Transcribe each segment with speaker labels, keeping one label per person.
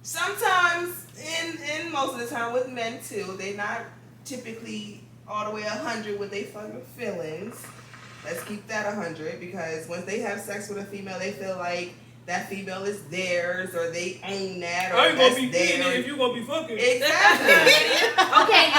Speaker 1: Sometimes, in most of the time with men too, they not typically all the way 100 with their fucking feelings. Let's keep that 100 because once they have sex with a female, they feel like that female is theirs or they own that or
Speaker 2: I ain't
Speaker 1: that's
Speaker 2: gonna be
Speaker 1: theirs.
Speaker 2: if you gonna be fucking.
Speaker 1: Exactly.
Speaker 3: Okay,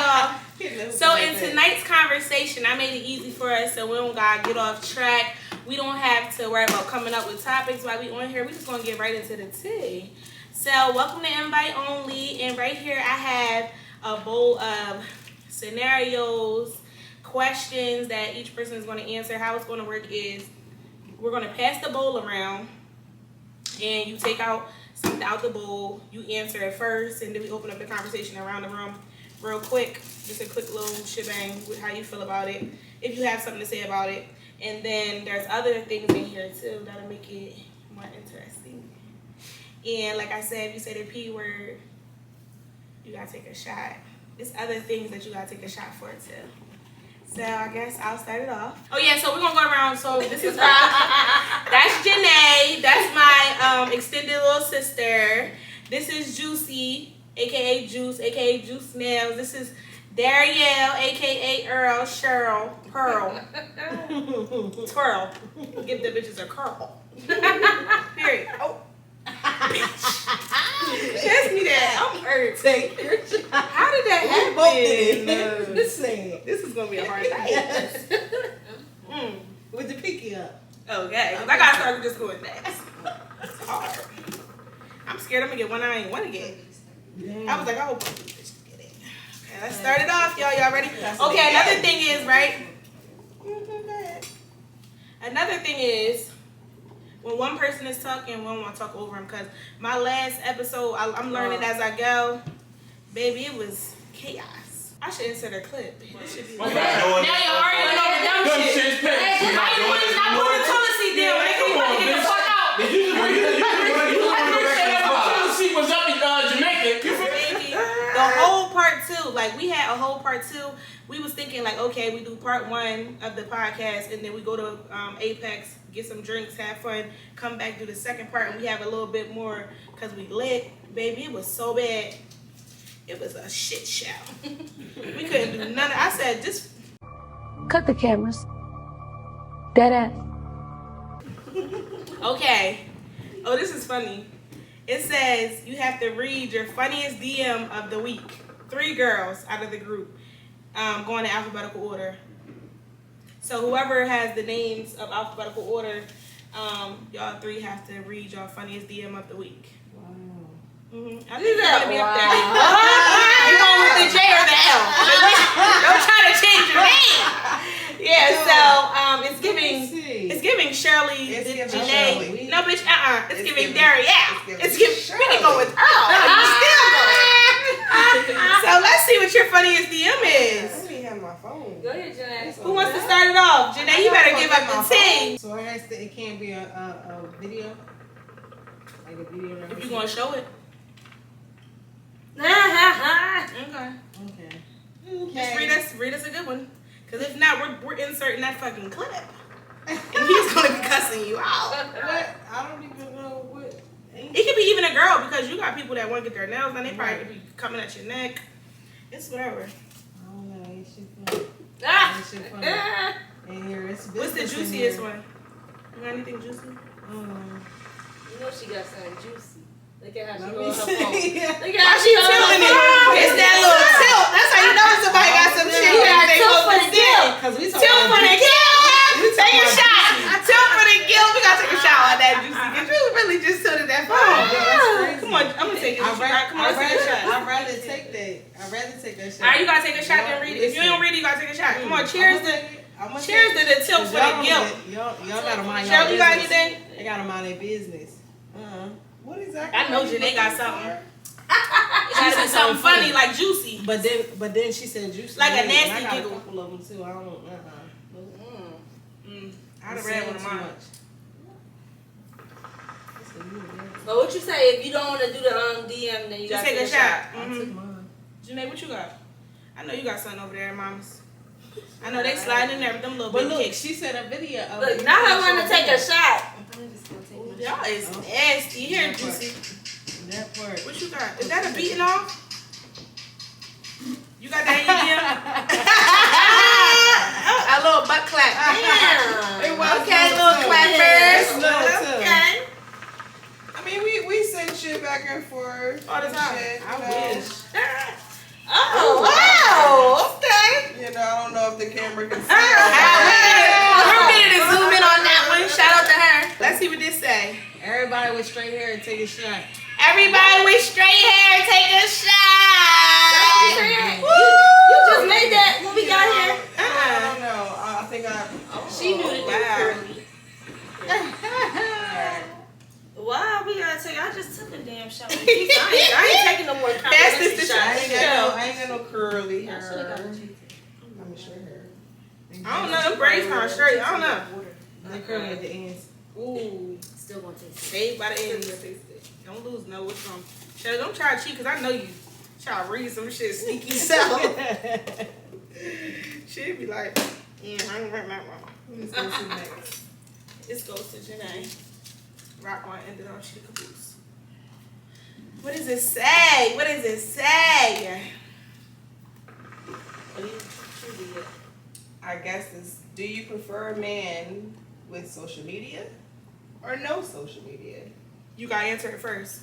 Speaker 3: y'all. So in tonight's conversation, I made it easy for us so we don't gotta get off track. We don't have to worry about coming up with topics while we on here. We just gonna get right into the tea. So welcome to Invite Only, and right here I have a bowl of scenarios, questions that each person is going to answer. How it's going to work is we're going to pass the bowl around, and you take out something out the bowl. You answer it first, and then we open up the conversation around the room real quick. Just a quick little shebang with how you feel about it, if you have something to say about it. And then there's other things in here too that'll make it more interesting. And like I said, if you say the P word, you gotta take a shot. There's other things that you gotta take a shot for too. So I guess I'll start it off. Oh yeah, so we're gonna go around. So this is that's Janae. That's my extended little sister. This is Juicy, aka Juice, aka Juice Nails. This is Darielle, aka Earl, Cheryl, Pearl, Twirl. Give the bitches a curl. Period. Oh. Bitch. Pass me that. I'm hurt.
Speaker 1: Take your shot.
Speaker 3: How did that happen?
Speaker 1: This
Speaker 3: is gonna be a hard night.
Speaker 1: With the pinky up.
Speaker 3: Okay, I gotta start with just going next. It's hard. I'm scared I'm gonna get one I ain't want to get. I was like, I hope these bitches get it. Okay, let's start it off, y'all. Y'all ready? Okay, another thing is, right? Another thing is, when one person is talking, one want to talk over him. Because my last episode, I'm learning as I go. Baby, it was chaos. I should insert a clip. This should be now you're already know the dumb shit. How you want to not put the toilet seat down? They can get the fuck out.
Speaker 2: Did you see what's up in Jamaica?
Speaker 3: Baby, the whole part 2, like we had a whole part 2. We was thinking like, okay, we do part 1 of the podcast, and then we go to Apex, get some drinks, have fun, come back, do the second part, and we have a little bit more because we lit. Baby, it was so bad. It was a shit show. We couldn't do none of it. I said, just
Speaker 4: cut the cameras. Dead ass.
Speaker 3: okay. Oh, this is funny. It says you have to read your funniest DM of the week. 3 girls out of the group, going in alphabetical order. So whoever has the names of alphabetical order, y'all 3 have to read your funniest DM of the week. Wow. Mm-hmm. I think you're gonna be up there. You going with the J or the L? Don't try to change your name. Yeah. So it's giving Shirley,
Speaker 1: it's giving
Speaker 3: Janae.
Speaker 1: Shirley.
Speaker 3: No, bitch. It's giving Darielle. It's giving. We can go with Earl. Still going. So let's see what your funniest DM is.
Speaker 1: Let me have my phone.
Speaker 5: Go ahead, Janae.
Speaker 3: Who wants to start it off? Janae, you better give up the tea.
Speaker 1: So it can't be a video? Like a video?
Speaker 3: If you gonna show it. Okay.
Speaker 1: Okay.
Speaker 3: Just read us a good one. Because if not, we're inserting that fucking clip. And he's gonna be cussing you out.
Speaker 1: What? I don't even know what.
Speaker 3: It could be even a girl, because you got people that want to get their nails done. They probably could be coming at your neck. It's whatever.
Speaker 1: I don't know. Ain't shit funny.
Speaker 3: Ah!
Speaker 1: Ain't shit funny. And here, it's
Speaker 3: What's the juiciest one? You got anything juicy?
Speaker 5: You know she got something juicy. Look at how she
Speaker 1: Let
Speaker 5: go
Speaker 1: me
Speaker 5: on her
Speaker 1: see.
Speaker 5: phone.
Speaker 1: Yeah.
Speaker 5: Look at
Speaker 3: Why
Speaker 5: how
Speaker 3: she tilting it? It's that little tilt. That's how you know somebody got some shit. You gotta
Speaker 5: tilt for the kill.
Speaker 1: Because we
Speaker 3: Tilt for the kill. Take a shot. Tilt for the kill. We gotta take a shot on that juicy. Because you really just tilted that phone. Come on, I'm gonna take it. Come on, let's take a shot.
Speaker 1: I'd rather take that. I'd rather take that shot.
Speaker 3: Alright, you gotta take a shot and read it. If you don't read it, you gotta take a shot. Come on, cheers to the tilt for the guilt.
Speaker 1: Y'all gotta mind
Speaker 3: Cheryl,
Speaker 1: your
Speaker 3: you got
Speaker 1: business.
Speaker 3: anything?
Speaker 1: They gotta mind their business. What exactly?
Speaker 3: I know Janae got something. It gotta be something funny, like juicy.
Speaker 1: But then she said juicy.
Speaker 3: Like a
Speaker 1: and
Speaker 3: nasty
Speaker 1: I got
Speaker 3: giggle.
Speaker 1: a couple of them too. I don't.
Speaker 3: I'd have read one of mine.
Speaker 5: But what you say, if you don't want to do the DM, then you
Speaker 3: Just
Speaker 5: gotta
Speaker 3: take a shot.
Speaker 1: I took mine.
Speaker 3: Janae, what you got? I know you got something over there, mamas. I know they sliding in there with them little
Speaker 1: But
Speaker 3: baby
Speaker 1: look,
Speaker 3: kicks.
Speaker 1: she said a video of.
Speaker 5: Look, now I want to take a shot.
Speaker 3: Y'all is nasty. Here, juicy.
Speaker 6: That part.
Speaker 3: What you got? Is that a beating off? You got that in your A little butt clap.
Speaker 5: Damn.
Speaker 3: Okay, little clappers. Okay.
Speaker 1: I mean, we send shit back and forth
Speaker 3: All the
Speaker 1: and
Speaker 3: time.
Speaker 1: shit,
Speaker 3: I
Speaker 1: you know.
Speaker 3: wish.
Speaker 5: Oh, wow. Okay.
Speaker 1: You know, I don't know if the camera can see.
Speaker 3: We're ready to zoom in on that one. Shout out to her. Let's see what this say.
Speaker 6: Everybody with straight hair and take a shot.
Speaker 3: Everybody with straight hair, take a shot.
Speaker 5: You just made that when we got here.
Speaker 1: I don't know. I think
Speaker 5: She knew to do curly. Wow, we gotta take. I just took a damn shot. I ain't taking no more complimentary
Speaker 3: the
Speaker 5: shots.
Speaker 1: I ain't got no curly hair. Let me show her.
Speaker 3: I don't know. Them braids kind of straight. I don't know.
Speaker 6: They curly at the ends.
Speaker 3: Ooh.
Speaker 5: Still gonna taste it.
Speaker 3: Saved by the end. Don't lose no which one. Shelly, don't try to cheat because I know you. Try to read some shit sneaky self. She'd be like, yeah, I don't remember that wrong.
Speaker 1: Let's go to next.
Speaker 3: This goes to Janae. Rock one ended on she caboose. What does it say? What does it say?
Speaker 1: I guess it's, do you prefer a man with social media or no social media?
Speaker 3: You gotta answer it first.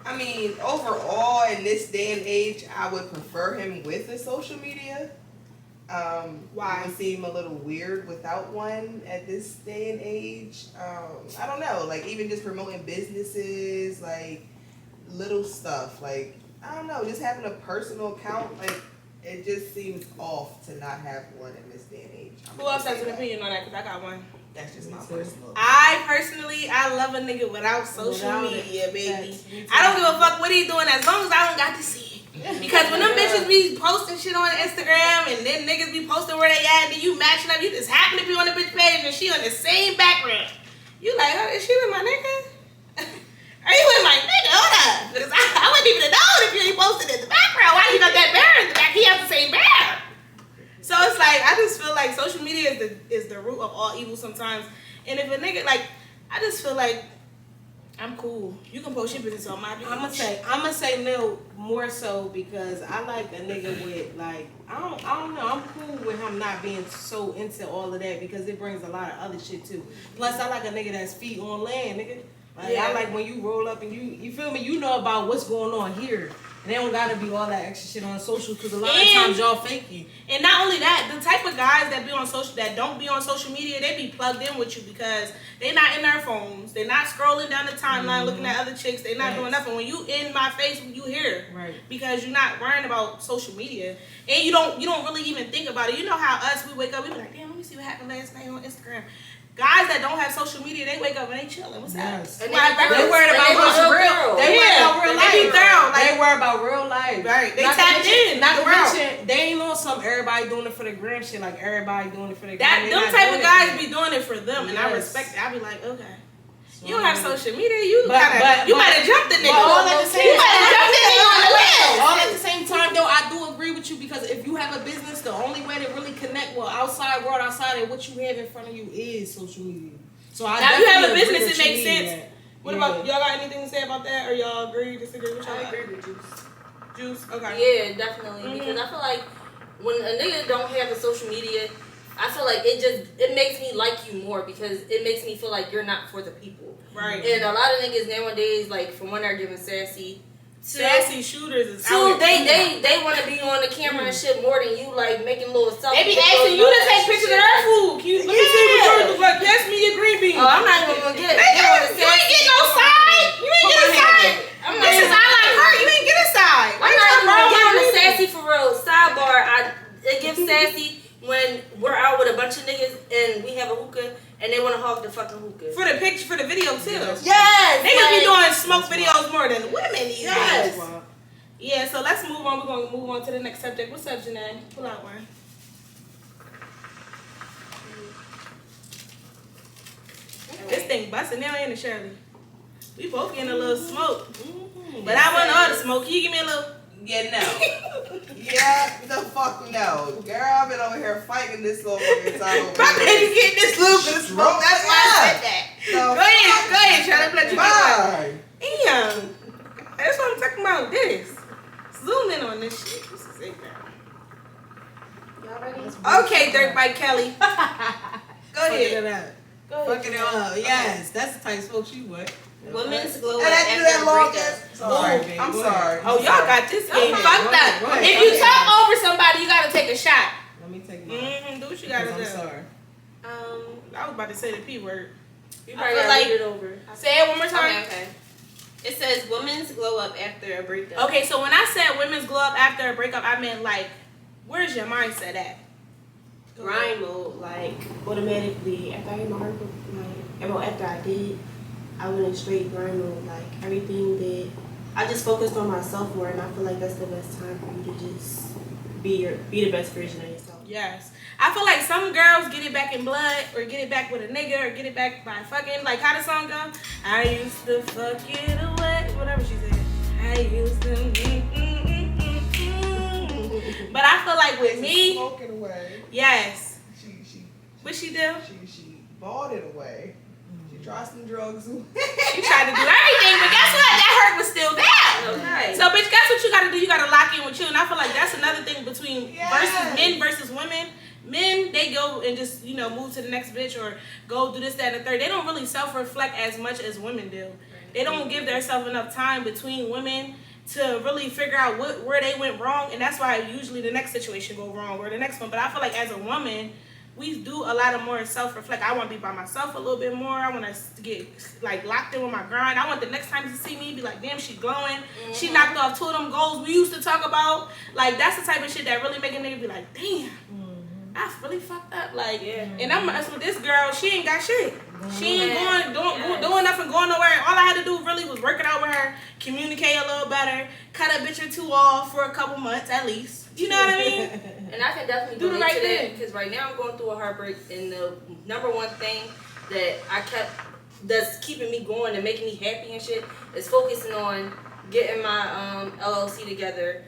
Speaker 1: I mean, overall, in this day and age, I would prefer him with a social media.
Speaker 3: Why?
Speaker 1: It would seem a little weird without one at this day and age. I don't know, like even just promoting businesses, like little stuff, like I don't know, just having a personal account, like it just seems off to not have one in this day and age.
Speaker 3: Who else has an opinion on that? Because I got one.
Speaker 1: That's just my personal.
Speaker 3: I love a nigga without social media, baby. I don't give a fuck what he's doing as long as I don't got to see it. Because when them bitches be posting shit on Instagram and then niggas be posting where they at and then you matching up, you just happen to be on the bitch page and she on the same background. You like, oh, is she with my nigga? Are you with my nigga? Hold up. Because I wouldn't even have known if you ain't posted in the background. Why you got that bear in the back? He has the same bear. So it's like, I just feel like social media is the root of all evil sometimes. And if a nigga, like, I just feel like I'm cool. You can post your business on my page.
Speaker 6: I'm gonna say no more so because I like a nigga with like I don't know. I'm cool with him not being so into all of that because it brings a lot of other shit too. Plus I like a nigga that's feet on land, nigga. Like
Speaker 3: Yeah.
Speaker 6: I like when you roll up and you feel me. You know about what's going on here. And they don't gotta be all that extra shit on social because a lot of times y'all fake you.
Speaker 3: And not only that, the type of guys that be on social that don't be on social media, they be plugged in with you because they not in their phones, they not scrolling down the timeline looking at other chicks, they not doing nothing. When you in my face, you here,
Speaker 6: Right?
Speaker 3: because you're not worrying about social media, and you don't really even think about it. You know how us, we wake up, we be like, damn, let me see what happened last night on Instagram. Guys that don't have social media, they wake up and they chilling. What's
Speaker 6: Yes.
Speaker 3: up?
Speaker 5: And they
Speaker 6: worried about what's real. They worried about real life.
Speaker 3: They be thorough. Like,
Speaker 6: They worry about real life.
Speaker 3: right. They
Speaker 6: Not to
Speaker 3: tapped
Speaker 6: mention-
Speaker 3: in.
Speaker 6: Not to
Speaker 3: the world.
Speaker 6: mention, they ain't on some everybody doing it for the gram shit. Like everybody doing it for the gram.
Speaker 3: That
Speaker 6: They
Speaker 3: them
Speaker 6: not
Speaker 3: type
Speaker 6: doing
Speaker 3: of
Speaker 6: it for
Speaker 3: guys
Speaker 6: them.
Speaker 3: be doing it for them, and I
Speaker 6: Yes.
Speaker 3: respect it. I be like, okay.
Speaker 6: So,
Speaker 3: You don't have social media. You
Speaker 6: But-
Speaker 3: gotta
Speaker 6: but-
Speaker 3: you better jump the nigga.
Speaker 6: all at the same
Speaker 3: You better jump the nigga on the list.
Speaker 6: All at the same time, though, I do agree with you because if you have a business, the only way to really connect with outside world, outside of what you have in front of you is social media. So I
Speaker 3: Now, if you have a
Speaker 6: definitely agree
Speaker 3: business,
Speaker 6: with
Speaker 3: it
Speaker 6: you
Speaker 3: makes
Speaker 6: in
Speaker 3: sense.
Speaker 6: that.
Speaker 3: What
Speaker 6: Yeah.
Speaker 3: about y'all? Got anything to say about that, or y'all agree, disagree? What y'all
Speaker 5: I
Speaker 3: got?
Speaker 5: agree with Juice.
Speaker 3: Juice. Okay.
Speaker 5: Yeah, definitely. Because I feel like when a nigga don't have a social media, I feel like it makes me like you more because it makes me feel like you're not for the people.
Speaker 3: Right.
Speaker 5: And a lot of niggas nowadays, like from when they're giving sassy,
Speaker 3: Sassy shooters is
Speaker 5: two,
Speaker 3: out here.
Speaker 5: they want to be on the camera and shit more than you, like making little selfies.
Speaker 3: They be asking you to take pictures of their food. Can you, let me see what yours look like. Pass me your green beans.
Speaker 5: Oh, I'm not even gonna get.
Speaker 3: You ain't get no side. You ain't get a side. This is I like her. You ain't get a side.
Speaker 5: I'm not even gonna get on the sassy for real. Sidebar, it gives sassy when we're out with a bunch of niggas and we have a hookah and they want to hog the fucking hookah.
Speaker 3: For the picture, for the video too.
Speaker 5: Yes,
Speaker 3: Niggas be
Speaker 5: like-
Speaker 3: doing smoke videos more than women these
Speaker 5: Yes.
Speaker 3: days. Yeah, so let's move on. We're going to move on to the next subject. What's up, Janae? Pull out one. This thing busting now, ain't it, Shirley? We both getting a little smoke. But I want all the smoke. Can you give me a little?
Speaker 1: Yeah, no. Yeah, the fuck no. Girl, I've been over here fighting this little fucking time.
Speaker 3: My baby getting this little bit of smoke. That's why I said that. Go ahead, Shirley. Let you get one.
Speaker 1: Bye.
Speaker 3: Damn. That's what I'm talking about. This. Zoom in on this shit. This is it, girl.
Speaker 5: Y'all ready?
Speaker 3: Okay, Dirt by Kelly. Go ahead.
Speaker 6: Fucking it up. Yes, that's the type of folks you would.
Speaker 5: Women's glow
Speaker 1: And
Speaker 5: up
Speaker 1: I do that
Speaker 5: after a
Speaker 1: long
Speaker 5: breakup.
Speaker 1: as. Sorry, babe. I'm sorry.
Speaker 3: Oh, y'all got this game fucked up.
Speaker 6: Go ahead.
Speaker 3: If you talk over somebody, you gotta take a shot.
Speaker 6: Let me take mine.
Speaker 3: Do what you gotta do.
Speaker 6: I'm sorry.
Speaker 3: I was about to say the P word.
Speaker 5: You
Speaker 7: I
Speaker 5: probably
Speaker 7: feel
Speaker 5: gotta
Speaker 7: like-
Speaker 5: read it over.
Speaker 3: Say it one more time.
Speaker 7: Okay. It says women's glow up after a breakup.
Speaker 3: Okay, so when I said women's glow up after a breakup, I meant like, where's your mindset at?
Speaker 7: Grind mode, like automatically after I hit my heart, after I did, I went in straight grind mode. Like everything that I just focused on myself more, and I feel like that's the best time for you to just be the best version of yourself.
Speaker 3: Yes. I feel like some girls get it back in blood, or get it back with a nigga, or get it back by fucking, like how the song go? I used to fuck it away, whatever she said. I used to, But I feel like with me,
Speaker 1: Smoking away.
Speaker 3: yes.
Speaker 1: She
Speaker 3: What she do?
Speaker 1: She bought it away. She tried some drugs away.
Speaker 3: She tried to do everything, but guess what? That hurt was still there.
Speaker 7: Okay.
Speaker 3: So, bitch, guess what you gotta do? You gotta lock in with you. And I feel like that's another thing between
Speaker 1: Yes.
Speaker 3: versus men versus women. Men, they go and just, move to the next bitch or go do this, that, and the third. They don't really self-reflect as much as women do. They don't give themselves enough time between women to really figure out where they went wrong. And that's why usually the next situation go wrong or the next one. But I feel like as a woman, we do a lot of more self-reflect. I want to be by myself a little bit more. I want to get like locked in with my grind. I want the next time you see me, be like, damn, she glowing. She knocked off 2 of them goals we used to talk about. Like, that's the type of shit that really make a nigga be like, damn, I really fucked up. Like, and I'm messing with this girl. She ain't got shit. She ain't doing nothing, going nowhere. All I had to do really was work it out with her, communicate a little better, cut a bitch or two off for a couple months at least. You know what I mean?
Speaker 5: And I can definitely
Speaker 3: Do the
Speaker 5: relate
Speaker 3: right
Speaker 5: to that
Speaker 3: thing.
Speaker 5: because right now I'm going through a heartbreak, and the number one thing that that's keeping me going and making me happy and shit is focusing on getting my LLC together,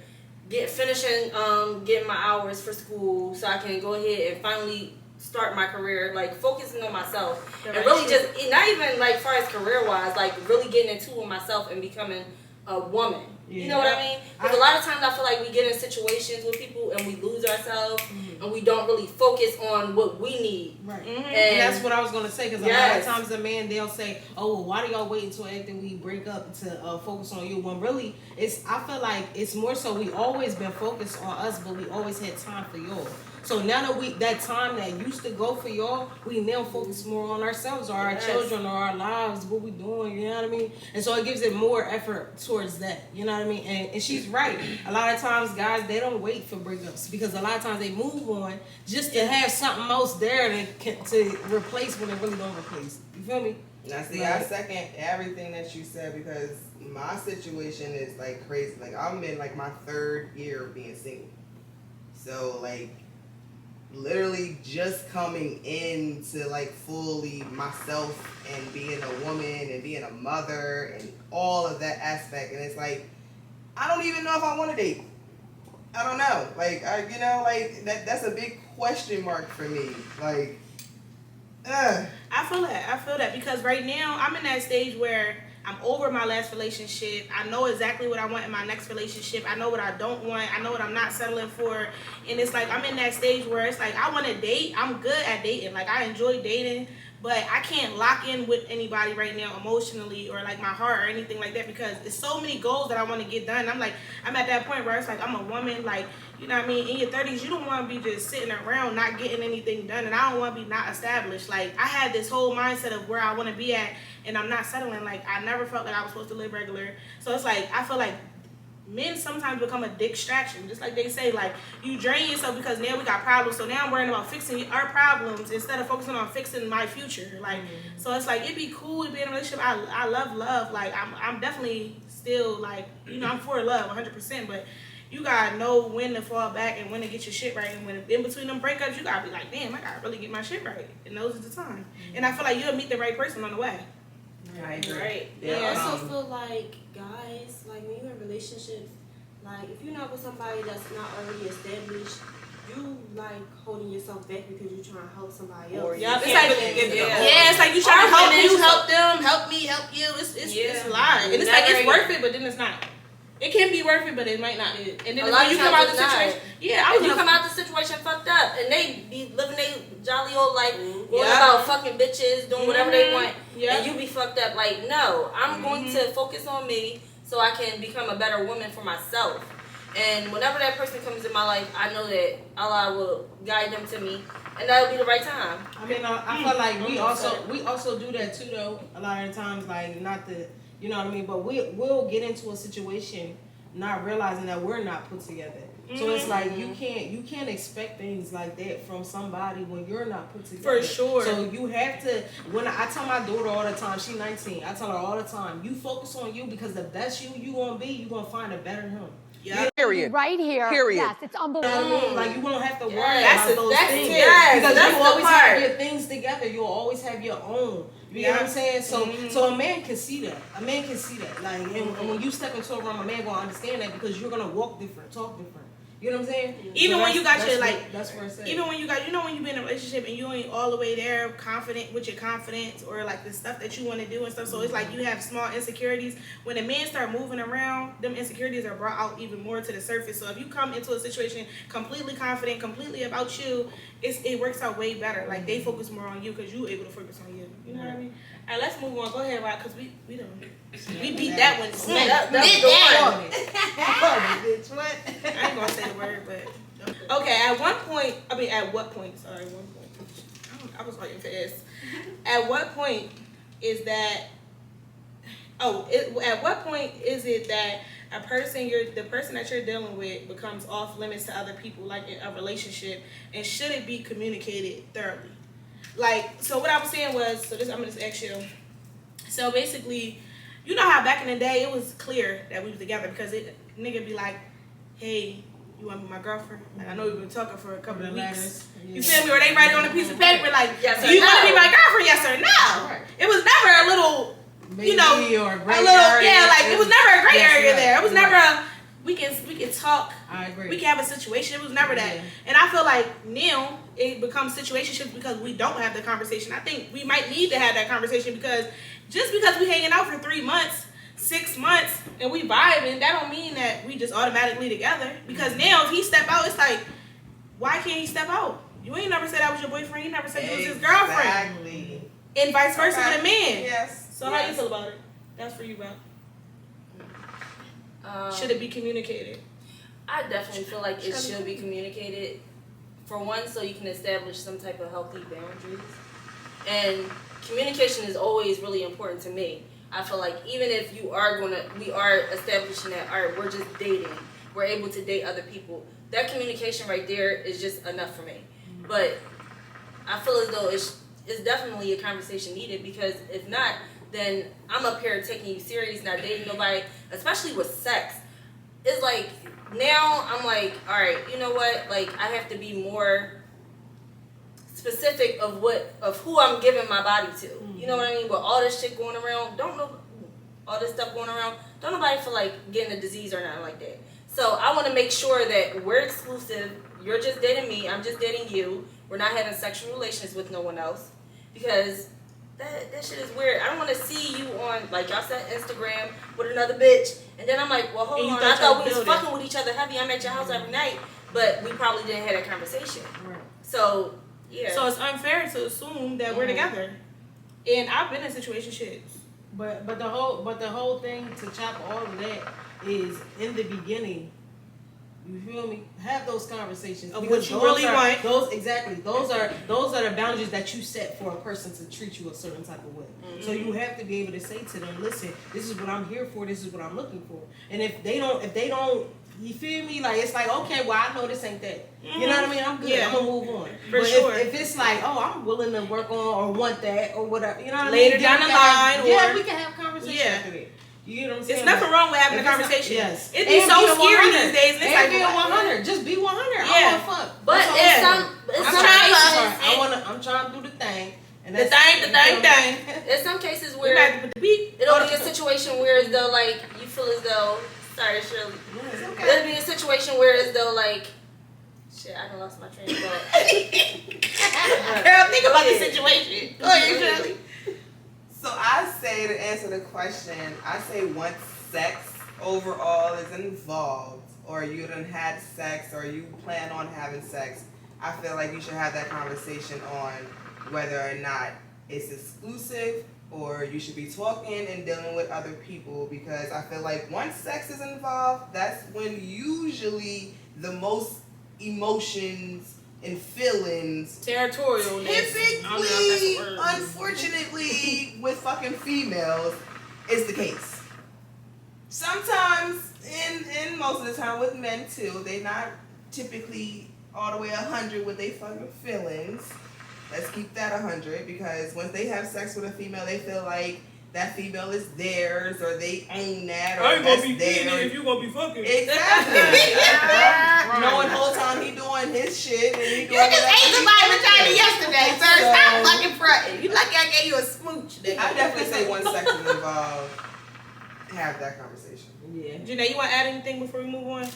Speaker 5: getting my hours for school so I can go ahead and finally start my career, like focusing on myself and really just not even like far as career wise, like really getting into with myself and becoming a woman.
Speaker 6: Yeah.
Speaker 5: You know what I mean? Because a lot of times I feel like we get in situations with people and we lose ourselves and we don't really focus on what we need.
Speaker 6: Right.
Speaker 5: And
Speaker 6: that's what I was gonna say, because a lot
Speaker 5: Yes.
Speaker 6: of times a man, they'll say, "Oh, well, why do y'all wait until after we break up to focus on you?" When really, I feel like it's more so we always been focused on us, but we always had time for y'all. So now that time that used to go for y'all, we now focus more on ourselves or our children or our lives, what we doing. You know what I mean? And so it gives it more effort towards that. You know what I mean? And she's right. A lot of times, guys, they don't wait for breakups because a lot of times they move on just to have something else there to replace when it really don't replace. You feel me?
Speaker 1: Now, see, I second everything that you said because my situation is like crazy. Like, I'm in like my 3rd year of being single. So, like, literally just coming into like fully myself and being a woman and being a mother and all of that aspect. And it's like, I don't even know if I want to date. I don't know. Like, that's a big question mark for me. Like,
Speaker 3: I feel that because right now I'm in that stage where I'm over my last relationship. I know exactly what I want in my next relationship. I know what I don't want. I know what I'm not settling for. And it's like I'm in that stage where it's like I want to date. I'm good at dating. Like I enjoy dating, but I can't lock in with anybody right now emotionally or like my heart or anything like that because there's so many goals that I want to get done. I'm at that point where it's like I'm a woman, like, you know what I mean? In your 30s, you don't want to be just sitting around not getting anything done, and I don't want to be not established. Like, I had this whole mindset of where I want to be at, and I'm not settling. Like, I never felt like I was supposed to live regular. So it's like, I feel like men sometimes become a distraction. Just like they say, like, you drain yourself because now we got problems, so now I'm worrying about fixing our problems instead of focusing on fixing my future. Like, so it's like, it'd be cool to be in a relationship. I love love. Like, I'm definitely still, like, you know, I'm for love 100%, but you gotta know when to fall back and when to get your shit right. And when in between them breakups, you gotta be like, damn, I gotta really get my shit right. And those are the time. And I feel like you'll meet the right person on the way.
Speaker 1: I agree.
Speaker 5: Right.
Speaker 7: I also feel like guys, like when you're in relationships, like if you're not with somebody that's not already established, you like holding yourself back because you're trying to help somebody
Speaker 1: Or
Speaker 7: else.
Speaker 3: Yeah, it's
Speaker 5: can't
Speaker 3: like
Speaker 5: really give it up.
Speaker 3: yeah, it's like you trying to help
Speaker 5: Arguing
Speaker 3: you,
Speaker 5: is-
Speaker 3: help them, help me, help you. It's a lie, and it's like it's worth it, but then it's not. It can be worth it, but it might not. And then
Speaker 5: A lot
Speaker 3: when you
Speaker 5: of
Speaker 3: come out
Speaker 5: times
Speaker 3: the
Speaker 5: it's not.
Speaker 3: situation, yeah, I was
Speaker 5: If you
Speaker 3: gonna
Speaker 5: come out the situation fucked up and they be living their jolly old life, going
Speaker 3: Yeah.
Speaker 5: about fucking bitches, doing whatever they want,
Speaker 3: Yeah.
Speaker 5: and you be fucked up. Like, no, I'm going to focus on me so I can become a better woman for myself. And whenever that person comes in my life, I know that Allah will guide them to me, and that'll be the right time.
Speaker 6: I mean, I feel like we also do that too, though. A lot of the times, like not the, you know what I mean. But we'll get into a situation not realizing that we're not put together. So it's like you can't expect things like that from somebody when you're not put together.
Speaker 3: For sure.
Speaker 6: So you have to. When I tell my daughter all the time, she's 19. I tell her all the time, you focus on you because the best you gonna be, you gonna find a better him.
Speaker 3: yeah.
Speaker 8: Period.
Speaker 9: Right here.
Speaker 8: Period.
Speaker 9: Yes, it's unbelievable.
Speaker 6: You know what I mean? Like you won't have to worry
Speaker 3: That's
Speaker 6: about those
Speaker 3: that's
Speaker 6: things.
Speaker 3: it.
Speaker 5: Yes,
Speaker 6: Because
Speaker 5: that's
Speaker 6: you
Speaker 5: the
Speaker 6: always
Speaker 5: part.
Speaker 6: have your things together. You'll always have your own. You know what I'm saying? So a man can see that. A man can see that. Like, and when you step into a room, a man gonna understand that because you're gonna walk different, talk different. You know what I'm saying?
Speaker 3: Even
Speaker 6: So
Speaker 3: when you got
Speaker 6: that's
Speaker 3: your,
Speaker 6: what-
Speaker 3: like,
Speaker 6: that's where it's at.
Speaker 3: Even when you got, you know, when you been in a relationship and you ain't all the way there, confident with your confidence or like the stuff that you want to do and stuff. So it's like you have small insecurities. When a man start moving around, them insecurities are brought out even more to the surface. So if you come into a situation completely confident, completely about you, it works out way better. Like they focus more on you because you able to focus on you. You know what I mean? All right, let's move on. Go ahead, Rock, because we beat that one.
Speaker 5: That's the one.
Speaker 3: I ain't gonna say the word, but okay. At what point? Sorry, one point. I was writing fast. At what point is that? At what point is it that the person that you're dealing with becomes off limits to other people, like in a relationship, and should it be communicated thoroughly? Like, so what I was saying was, I'm gonna just ask you. So basically, you know how back in the day it was clear that we was together because nigga be like, hey, you want to be my girlfriend? Like, I know we've been talking for a couple of weeks. You feel me? Or they write it on a piece of paper like,
Speaker 5: Yes
Speaker 3: do
Speaker 5: or
Speaker 3: you want to
Speaker 5: no?
Speaker 3: be my girlfriend? Yes or no?
Speaker 6: Right.
Speaker 3: It was never a little,
Speaker 6: Maybe
Speaker 3: you know,
Speaker 6: or
Speaker 3: a
Speaker 6: gray
Speaker 3: little,
Speaker 6: area.
Speaker 3: yeah, like it was never a gray
Speaker 6: Yes,
Speaker 3: area
Speaker 6: right,
Speaker 3: there. It was
Speaker 6: right.
Speaker 3: never a, we can talk.
Speaker 6: I agree.
Speaker 3: We can have a situation. It was never that.
Speaker 6: Yeah.
Speaker 3: And I feel like now it becomes situationships because we don't have the conversation. I think we might need to have that conversation because just because we hanging out for 3 months, 6 months, and we vibing, that don't mean that we just automatically together. Because now if he step out, it's like, why can't he step out? You ain't never said that was your boyfriend. You never said you was his girlfriend.
Speaker 1: Exactly.
Speaker 3: And vice versa with a man.
Speaker 1: Yes.
Speaker 3: So how you feel about it? That's for you, bro. Should it be communicated?
Speaker 5: I definitely feel like it should be communicated. For one, so you can establish some type of healthy boundaries. And communication is always really important to me. I feel like even if we are establishing that, all right, we're just dating, we're able to date other people, that communication right there is just enough for me. But I feel as though it's definitely a conversation needed because if not, then I'm up here taking you serious, not dating nobody, especially with sex. It's like, now I'm like, all right, you know what? Like, I have to be more specific of who I'm giving my body to. You know what I mean? But all this shit going around, all this stuff going around, don't nobody feel like getting a disease or nothing like that. So I want to make sure that we're exclusive. You're just dating me. I'm just dating you. We're not having sexual relations with no one else because that shit is weird. I don't want to see you on, like y'all said, Instagram with another bitch. And then I'm like, well, hold on. I thought we was fucking with each other heavy. I'm at your house every night. But we probably didn't have that conversation.
Speaker 6: Right.
Speaker 5: So, yeah.
Speaker 3: So it's unfair to assume that we're together. And I've been in situationships.
Speaker 6: But the whole thing to chop all of that is in the beginning. You feel me? Have those conversations.
Speaker 3: Of
Speaker 6: Because
Speaker 3: what you
Speaker 6: those
Speaker 3: really
Speaker 6: are-
Speaker 3: want.
Speaker 6: Those are the boundaries that you set for a person to treat you a certain type of way.
Speaker 3: Mm-hmm.
Speaker 6: So you have to be able to say to them, listen, this is what I'm here for, this is what I'm looking for. And if they don't you feel me? Like it's like, okay, well I know this ain't that. You know what I mean? I'm good.
Speaker 3: Yeah.
Speaker 6: I'm gonna move on.
Speaker 3: For
Speaker 6: but
Speaker 3: sure.
Speaker 6: if it's like, oh, I'm willing to work on or want that or whatever, you know what
Speaker 3: Later
Speaker 6: I mean?
Speaker 3: down
Speaker 6: Then
Speaker 3: the
Speaker 6: we can have-
Speaker 3: line,
Speaker 6: yeah,
Speaker 3: or-
Speaker 6: we can have conversation
Speaker 3: Yeah.
Speaker 6: after that. You know what I'm saying?
Speaker 3: It's nothing wrong with having a
Speaker 6: If it's not-
Speaker 3: conversation.
Speaker 6: yes.
Speaker 3: It'd be
Speaker 6: And
Speaker 3: so
Speaker 6: being
Speaker 3: scary
Speaker 6: 100.
Speaker 3: these days. And it's
Speaker 6: And
Speaker 3: like,
Speaker 6: being
Speaker 3: what?
Speaker 6: 100. Just be 100. I
Speaker 3: Yeah.
Speaker 6: don't give a fuck.
Speaker 5: But
Speaker 6: That's all
Speaker 5: it's
Speaker 6: I'm
Speaker 5: some
Speaker 6: saying. I'm trying to do the thing. And
Speaker 3: The
Speaker 6: that's-
Speaker 3: thing.
Speaker 5: There's some cases
Speaker 3: We
Speaker 5: where
Speaker 3: about to put the beat.
Speaker 5: it'll be a situation where as though like you feel as though, sorry Shirley,
Speaker 1: It's okay.
Speaker 5: it'll be a situation where as though like Shit, I done lost my train of thought.
Speaker 3: Girl, think about the situation. Go ahead, Shirley.
Speaker 1: So I say, to answer the question, I say once sex overall is involved, or you done had sex, or you plan on having sex, I feel like you should have that conversation on whether or not it's exclusive, or you should be talking and dealing with other people, because I feel like once sex is involved, that's when usually the most emotions and feelings
Speaker 3: Territorial.
Speaker 1: typically, unfortunately, with fucking females, is the case. Sometimes, in most of the time with men too, they not typically all the way 100 with their fucking feelings. Let's keep that 100, because once they have sex with a female, they feel like that female is theirs, or they own that, or
Speaker 2: I ain't gonna
Speaker 1: that's
Speaker 2: be
Speaker 1: theirs.
Speaker 2: feeding if you gonna be fucking.
Speaker 1: Exactly. Knowing the whole time he doing his shit and he doing
Speaker 3: You just ate somebody's
Speaker 1: whatever
Speaker 3: vagina
Speaker 1: he doing.
Speaker 3: yesterday, sir.
Speaker 1: So-
Speaker 3: Stop fucking fronting. You lucky I gave you a smooch, nigga.
Speaker 1: I definitely say once sex is involved, have that conversation.
Speaker 6: Yeah.
Speaker 3: Janae, you want to add anything before we move on?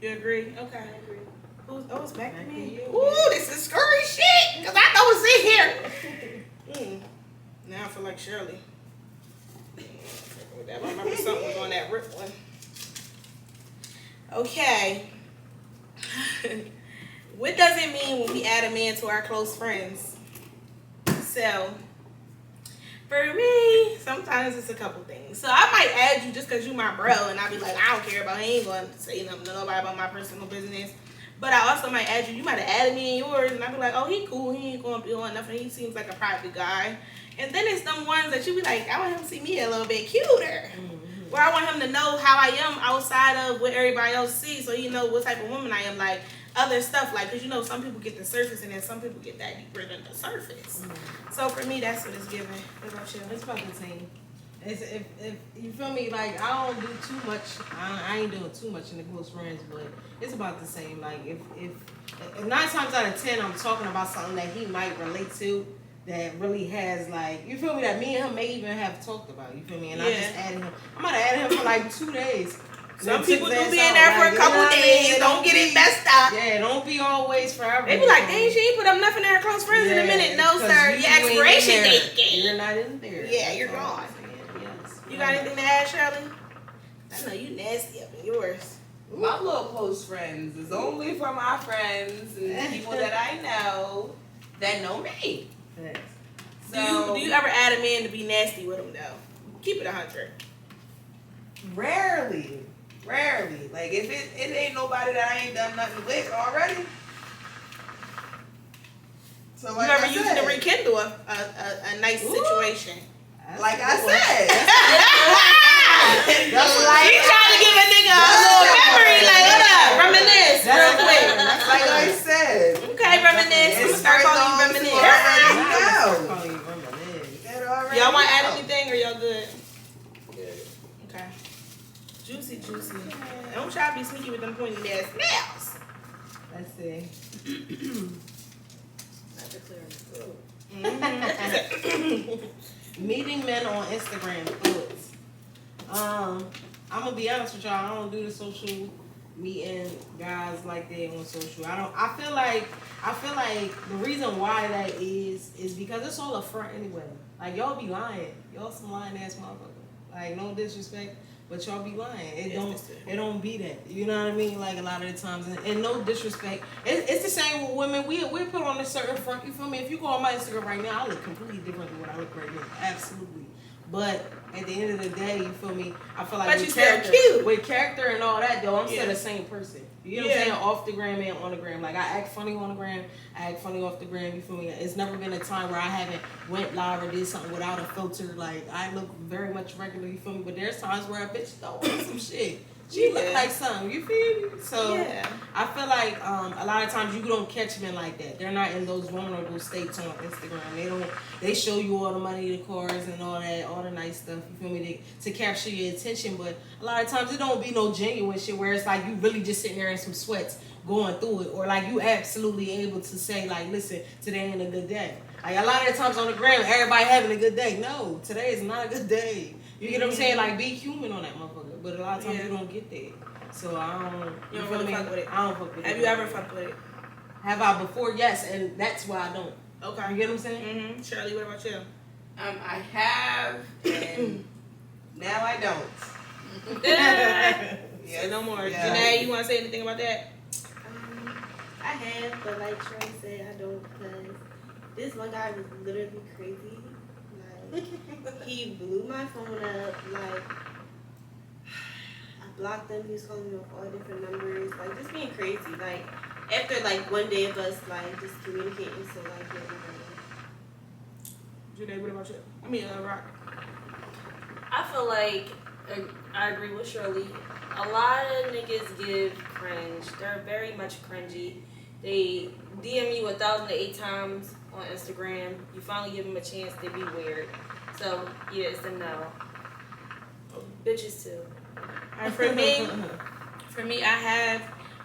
Speaker 3: You agree? Okay.
Speaker 7: I agree.
Speaker 3: It's back to me.
Speaker 6: you.
Speaker 3: Ooh, this is scurry shit, because I know what's in here. Now I feel like Shirley. I remember something was on that rip one. Okay. What does it mean when we add a man to our close friends? So, for me, sometimes it's a couple things. So I might add you just because you my bro, and I'll be like, I don't care about, he ain't going to say nothing to nobody about my personal business. But I also might add you. You might have added me in yours, and I'd be like, oh, he cool. He ain't going to be on nothing. He seems like a private guy. And then it's them ones that you be like, I want him to see me a little bit cuter. Mm-hmm. Where I want him to know how I am outside of what everybody else sees, so you know what type of woman I am. Like, other stuff, like, because you know some people get the surface, and then some people get that deeper than the surface. Mm-hmm. So for me, that's what it's giving. What about you?
Speaker 6: It's about the same. It's if you feel me, like I don't do too much. I ain't doing too much in the close friends, but it's about the same. Like if 9 times out of 10 I'm talking about something that he might relate to, that really has, like, you feel me, that me and him may even have talked about. You feel me? And I just added him. I might have added him for like 2 days.
Speaker 3: Some people do be in there for a couple days. Don't get it messed up.
Speaker 6: Yeah, don't be always forever.
Speaker 3: They be like, dang, she ain't put up nothing in her close friends in a minute. No, sir. Your expiration date came.
Speaker 6: You're not in there.
Speaker 3: Yeah, you're gone.
Speaker 6: Yes.
Speaker 3: You got anything to add, Shirley? I know you nasty up in yours.
Speaker 1: My little close friends is only for my friends and people that I know that know me. So,
Speaker 3: Do you ever add a man to be nasty with him, though? Keep it 100.
Speaker 1: Rarely. Like, if it ain't nobody that I ain't done nothing with already. So, like
Speaker 3: you ever
Speaker 1: I
Speaker 3: use
Speaker 1: said,
Speaker 3: it to rekindle a nice situation?
Speaker 1: Like I said.
Speaker 3: She trying to give a nigga a little memory, like, what up? Reminisce real quick.
Speaker 1: Like I said.
Speaker 3: Okay, reminisce. I'm going to start calling you reminisce. Y'all want to add anything or y'all good? Good. Okay. Juicy. Don't try to be sneaky with them pointy ass nails.
Speaker 6: Let's see.
Speaker 5: Not declaring the food.
Speaker 6: Meeting men on Instagram. Thoughts. I'm gonna be honest with y'all. I don't do the social meeting guys like that on social. I feel like the reason why that is because it's all a front anyway. Like, y'all be lying. Y'all some lying ass motherfucker. Like, no disrespect, but y'all be lying. It don't be that. You know what I mean? Like, a lot of the times, and no disrespect. It's the same with women. We put on a certain front. You feel me? If you go on my Instagram right now, I look completely different than what I look right now. Absolutely. But at the end of the day, you feel me? I feel like with character and all that, though, I'm still the same person. You know what I'm saying? Off the gram and on the gram. Like, I act funny on the gram, I act funny off the gram, you feel me? It's never been a time where I haven't went live or did something without a filter. Like, I look very much regular, you feel me? But there's times where a bitch don't want some shit. She look like something, you feel me? So, I feel like a lot of times you don't catch men like that. They're not in those vulnerable states on Instagram. They show you all the money, the cars, and all that, all the nice stuff, you feel me, to capture your attention. But a lot of times it don't be no genuine shit where it's like you really just sitting there in some sweats going through it. Or like you absolutely able to say, like, listen, today ain't a good day. Like, a lot of the times on the gram, everybody having a good day. No, today is not a good day. You get what I'm saying? Like, be human on that motherfucker. But a lot of times you don't get that. So I don't.
Speaker 3: You don't really fuck with it.
Speaker 6: I don't fuck with it.
Speaker 3: Have you ever fucked with it?
Speaker 6: Have I before? Yes, and that's why I don't.
Speaker 3: Okay.
Speaker 6: You get what I'm saying?
Speaker 3: Mm-hmm. Shirley, what about you?
Speaker 1: I have, and now I don't.
Speaker 3: Say no more.
Speaker 1: Yeah.
Speaker 3: Janae, you want to say anything about that?
Speaker 7: I have, but like Shirley said, I don't because this one guy was literally crazy. Like, he blew my phone up. Like, I blocked him. He was calling me off all different numbers. Like, just being crazy. Like, after like one day of us like just communicating, so like
Speaker 3: Janae, what about you? I mean, Rock.
Speaker 5: I feel like I agree with Shirley. A lot of niggas give cringe. They're very much cringy. They DM you 1,008 times on Instagram. You finally give them a chance, they be weird. So yeah, it's a no. Bitches too.
Speaker 3: Alright, for me, I have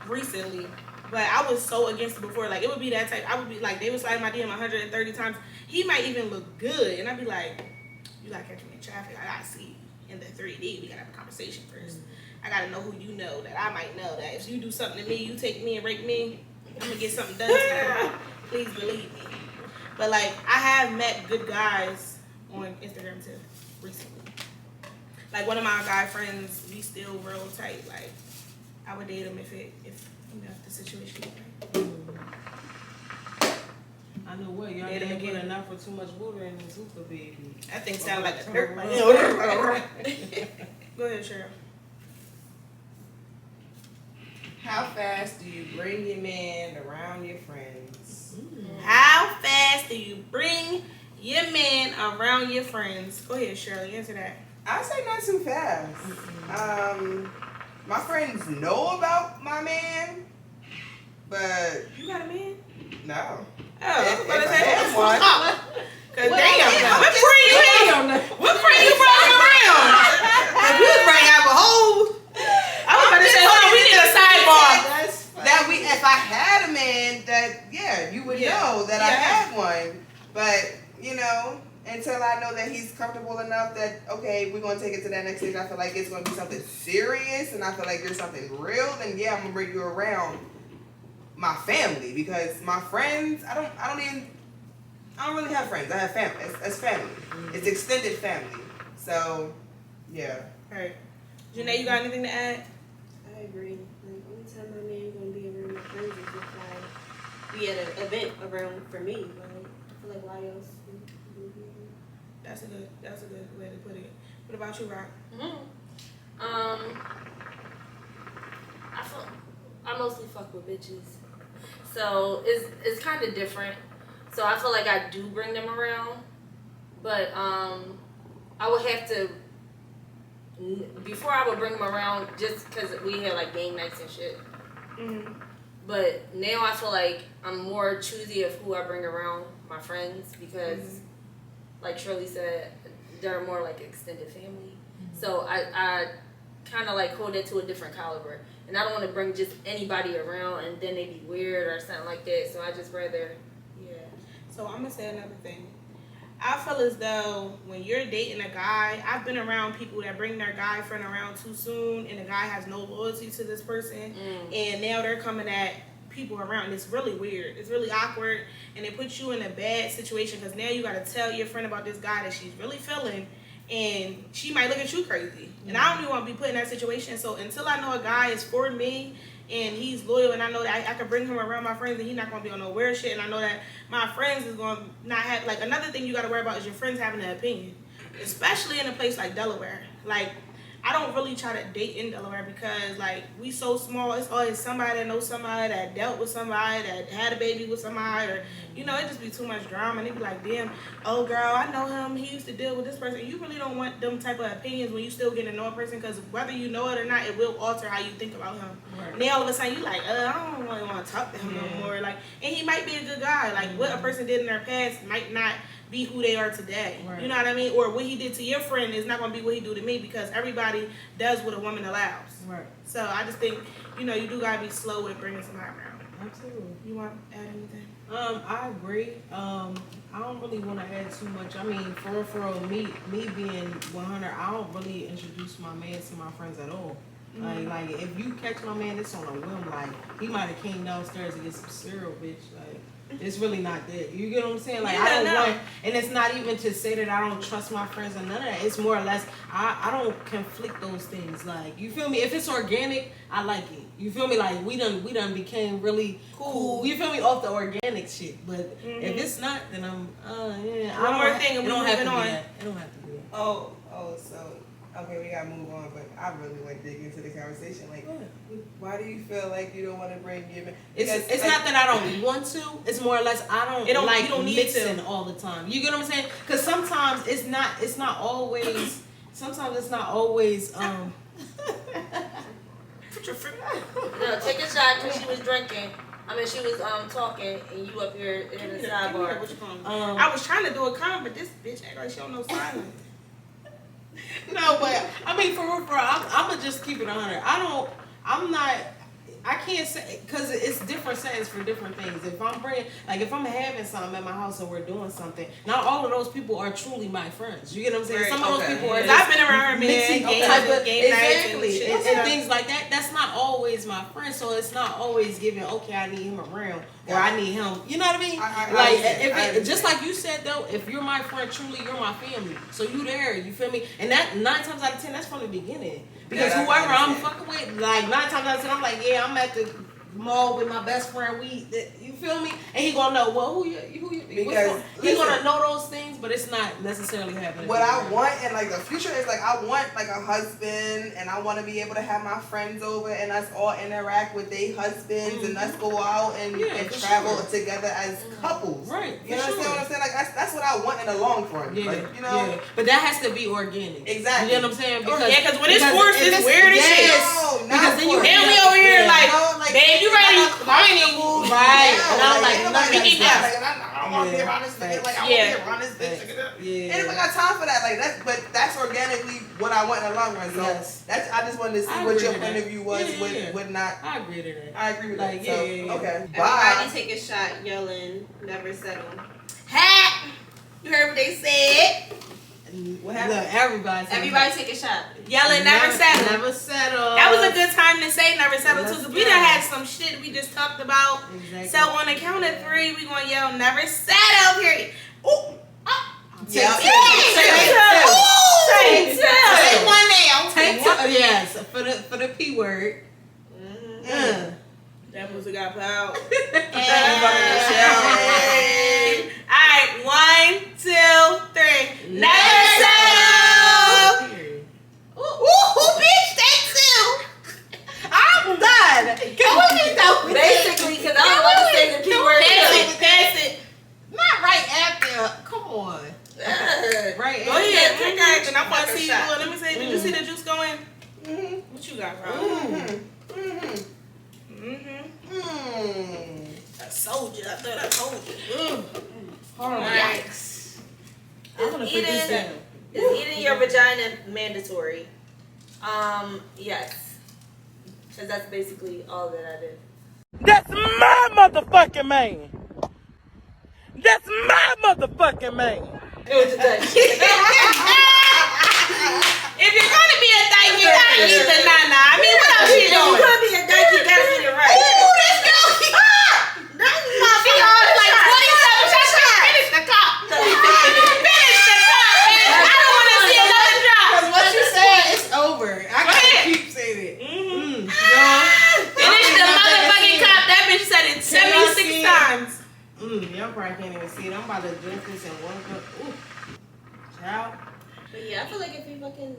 Speaker 3: recently, but I was so against it before. Like, it would be that type. I would be like, they would slide my DM 130 times. He might even look good, and I'd be like, you gotta catch me in traffic. I gotta see you in the 3D. We gotta have a conversation first. I gotta know who you know that I might know. That if you do something to me, you take me and rape me, I'm gonna get something done to you. Please believe me. But like, I have met good guys on Instagram too recently. Like, one of my guy friends, we still real tight. Like, I would date him if the situation was right.
Speaker 6: I know what y'all didn't get enough for too much water in the super baby.
Speaker 3: That thing sound like a dirt bike. Go ahead, Cheryl.
Speaker 1: How fast do you bring your man around your friends?
Speaker 3: How fast do you bring your man around your friends? Go ahead, Shirley. Answer that.
Speaker 1: I say not too fast. My friends know about my man, but
Speaker 3: You got a man?
Speaker 1: no.
Speaker 3: Oh, I was about to
Speaker 1: If I
Speaker 3: say
Speaker 1: had one.
Speaker 3: Cause damn, what friend you had? What friend you brought around? If you bring out a whole, I was about to say, hold on, we need a sidebar.
Speaker 1: That if I had a man, that you would know that I had one. But until I know that he's comfortable enough that okay, we're gonna take it to that next stage. I feel like it's gonna be something serious, and I feel like there's something real. Then I'm gonna bring you around my family, because my friends, I don't really have friends. I have family. It's family. It's extended family. So, yeah.
Speaker 3: Right. Janae, you got anything to add?
Speaker 7: I agree. Like, only time my man gonna be around my friends is if like we at an event around for me. Like, I feel like why else?
Speaker 3: That's a good way to put it. What about you, Rock?
Speaker 5: I mostly fuck with bitches, so it's kind of different. So I feel like I do bring them around, but I would have to before I would bring them around just because we had like game nights and shit.
Speaker 3: Mm-hmm.
Speaker 5: But now I feel like I'm more choosy of who I bring around my friends because, like Shirley said, they're more like extended family. So I kind of like hold it to a different caliber. And I don't want to bring just anybody around and then they be weird or something like that. So I just rather,
Speaker 3: So I'm going to say another thing. I feel as though when you're dating a guy, I've been around people that bring their guy friend around too soon and the guy has no loyalty to this person. And now they're coming at people around. It's really weird. It's really awkward. And it puts you in a bad situation because now you got to tell your friend about this guy that she's really feeling. And she might look at you crazy. And I don't even want to be put in that situation. So until I know a guy is for me and he's loyal and I know that I can bring him around my friends and he's not going to be on no weird shit and I know that my friends is going to not have, like, another thing you got to worry about is your friends having an opinion. Especially in a place like Delaware. Like, I don't really try to date in Delaware because, like, we so small. It's always somebody that knows somebody that dealt with somebody that had a baby with somebody, or, it just be too much drama. And they be like, damn, oh, girl, I know him. He used to deal with this person. You really don't want them type of opinions when you still get to know a person because whether you know it or not, it will alter how you think about him. Right. And then all of a sudden, you like, I don't really want to talk to him no more. Like, and he might be a good guy. Like, what a person did in their past might not be who they are today. Right. You know what I mean? Or what he did to your friend is not going to be what he do to me because everybody does what a woman allows. Right. So I just think, you do got to be slow with bringing somebody around.
Speaker 6: Absolutely.
Speaker 3: You want to add anything?
Speaker 6: I agree. I don't really want to add too much. I mean, for real, me being 100, I don't really introduce my man to my friends at all. Like if you catch my man, it's on a whim. Like he might have came downstairs to get some cereal, bitch. Like it's really not that. You get what I'm saying? Like I don't want, and it's not even to say that I don't trust my friends or none of that. It's more or less I don't conflict those things. Like you feel me? If it's organic, I like it. You feel me? Like we done became really cool. You feel me? Off the organic shit. But if it's not, then I'm yeah.
Speaker 3: One more thing, and we're moving on.
Speaker 6: It don't have to be that.
Speaker 1: Oh, so okay, we gotta move on. But I really want to dig into the conversation. Like, why do you feel like you don't want to bring giving?
Speaker 6: It's like, not that I don't want to. It's more or less I don't like mixing all the time. You get what I'm saying? Because sometimes it's not always. Sometimes it's not always.
Speaker 5: No, take a shot because she was drinking. I mean, she was talking, and you up here in the sidebar.
Speaker 3: I was trying to do a comment, but this bitch act like she don't know silence.
Speaker 6: No, but I mean, for real, I'm gonna just keep it 100. I can't say, because it's different settings for different things. If I'm having something at my house and we're doing something, not all of those people are truly my friends. You get what I'm saying?
Speaker 3: Right,
Speaker 6: Some of those people are
Speaker 3: I've
Speaker 6: just
Speaker 3: been around her
Speaker 6: mixing
Speaker 3: game
Speaker 6: exactly,
Speaker 3: nights
Speaker 6: and things like that. That's not always my friend, so it's not always giving, okay, I need him around, or I need him. You know what I mean? Just like you said though, if you're my friend, truly, you're my family. So you there, you feel me? And that 9 times out of 10, that's from the beginning. Because whoever I'm fucking with, like 9 times out of 10, I'm like, yeah, I'm at the mall with my best friend. You feel me? And he gonna know, well, who you because he gonna know those things, but it's not necessarily happening.
Speaker 1: What I want in like the future is like I want like a husband, and I want to be able to have my friends over and us all interact with their husbands and us go out and travel together as couples.
Speaker 6: Right.
Speaker 1: You understand what I'm saying? Like that's what I want in the long run.
Speaker 6: Yeah.
Speaker 1: Like, you know.
Speaker 6: Yeah. But that has to be organic.
Speaker 1: Exactly.
Speaker 6: You know what I'm saying? Because
Speaker 3: when it's forced, it's weird as shit.
Speaker 1: No,
Speaker 6: because then you
Speaker 3: and we over here like, babe, you ready?
Speaker 6: Right. And I'm like,
Speaker 1: I want to be around this nigga. Like I want to be around this bitch. Yeah. And if I got time for that, like that's organically what I want in the long run. So that's I just wanted to see what your point of view was. Would not.
Speaker 6: I agree to that.
Speaker 1: I agree with that. Okay.
Speaker 7: Everybody take a shot, yelling, never settle.
Speaker 3: Ha! You heard what they said.
Speaker 6: What happened? Look, everybody
Speaker 7: take a shot.
Speaker 3: Yelling, never settle.
Speaker 6: Never settle.
Speaker 3: That was a good time to say never settle too, because we done had some shit we just talked about.
Speaker 6: Exactly.
Speaker 3: So on the count of 3, we gonna yell never settle. Period. Ooh.
Speaker 6: Take two.
Speaker 3: Take one now.
Speaker 6: Take two. Yes, for the P word.
Speaker 3: That pussy got plowed. Alright, 1, 2, 3. Never settle. Ooh, bitch, thank you. I'm done. Can we get that?
Speaker 5: Basically, because I don't want to say the P word.
Speaker 3: Pass it.
Speaker 6: Not right after. Come on. Right.
Speaker 3: Go ahead, take action. I want to see you do it. Let me see. Did you see the juice go in? What you got, bro? I sold you. I thought I told you.
Speaker 6: Yikes. I'm gonna put this down.
Speaker 5: Is eating your vagina mandatory? Yes. Because that's basically all that I did.
Speaker 2: That's my motherfucking man. That's my motherfucking man.
Speaker 5: It was a Dutch.
Speaker 3: If you're gonna be a dyke, you gotta eat the nana. I mean, what else you doing?
Speaker 5: If you're gonna be a dyke, you gotta get it right.
Speaker 3: Ooh, this girl. She always like 27 shots. Finish the cup. Finish the cup, man. I don't want to see another drop.
Speaker 6: Because what you said, it's over. I can't keep saying it.
Speaker 3: Finish the motherfucking cup. That bitch said it 76 times.
Speaker 6: Y'all probably can't even see it. I'm about to drink this in one cup. Ooh. Ciao.
Speaker 7: But yeah, I feel like if you fucking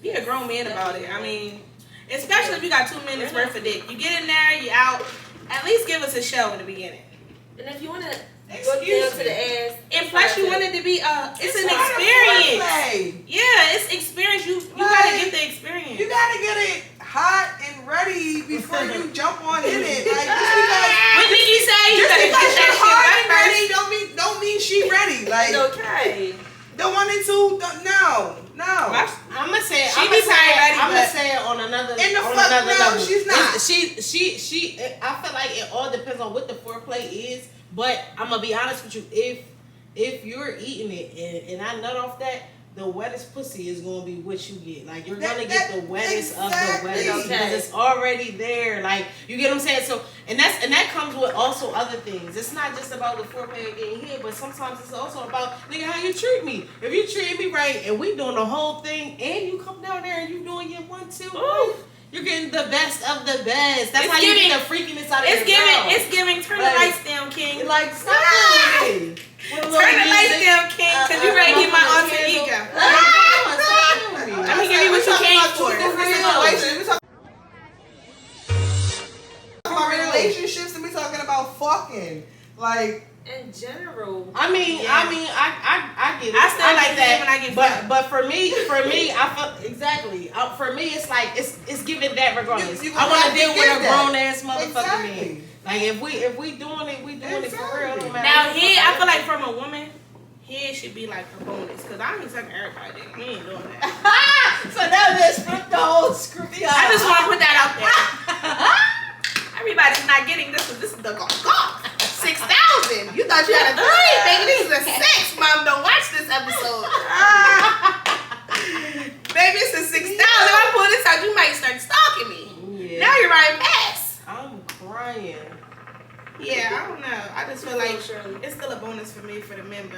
Speaker 3: Be a grown man about it. I mean, especially if you got 2 minutes worth of dick. You get in there, you out. At least give us a show in the beginning.
Speaker 5: And if you want to go down to the ass.
Speaker 3: And plus you want it to be, it's an experience. Yeah, it's experience. You gotta get the experience.
Speaker 1: You gotta get it hot and ready before you jump on in it. Like just because
Speaker 3: what did you say? You
Speaker 1: just
Speaker 3: gotta
Speaker 1: because
Speaker 3: get
Speaker 1: you're
Speaker 3: that
Speaker 1: hard
Speaker 3: shit
Speaker 1: and
Speaker 3: right
Speaker 1: ready
Speaker 3: first.
Speaker 1: don't mean she ready. Like
Speaker 5: okay.
Speaker 1: The 1 and 2, no.
Speaker 6: I'm gonna say it.
Speaker 3: She be saying ready,
Speaker 6: I'm gonna say it on another.
Speaker 1: In the fucking
Speaker 6: another level.
Speaker 1: she's not.
Speaker 6: She. I feel like it all depends on what the foreplay is. But I'm gonna be honest with you. If you're eating it and I nut off that, the wettest pussy is gonna be what you get. Like you're gonna get the wettest of the wettest because it's already there. Like you get what I'm saying. So and that comes with also other things. It's not just about the foreplay and getting hit, but sometimes it's also about nigga how you treat me. If you treat me right and we doing the whole thing, and you come down there and you doing your 1, 2, you're getting the best of the best. That's how you get the freakiness out of your girl.
Speaker 3: It's giving. Turn the lights down, King.
Speaker 6: Like stop playing with me.
Speaker 3: Turn the lights down, King, because you ready to get my alter ego. Let me give you what you came for.
Speaker 1: We talking about relationships and we talking about fucking. Like
Speaker 5: in general.
Speaker 6: I get it.
Speaker 3: I still like that when I get fucked.
Speaker 6: But for me, I feel exactly. For me, it's like it's giving that regardless. I want to deal with a grown ass motherfucker man. Like if we doing it, we doing it for real. No matter
Speaker 3: now here, I feel like from a woman, here should be like a bonus because I ain't sucking everybody. We ain't doing that.
Speaker 6: So now let's flip the whole script.
Speaker 3: I just want to put that out there. Everybody's not getting this. This is the golf. 6,000. You thought you had a 3, baby. This is a 6. Mom, don't watch this episode. Baby, it's a 6,000. If I pull this out, you might start stalking me. Yeah. Now you're writing pass.
Speaker 6: I'm crying.
Speaker 3: Yeah, I don't know. I just feel like it's still a bonus for me for the men,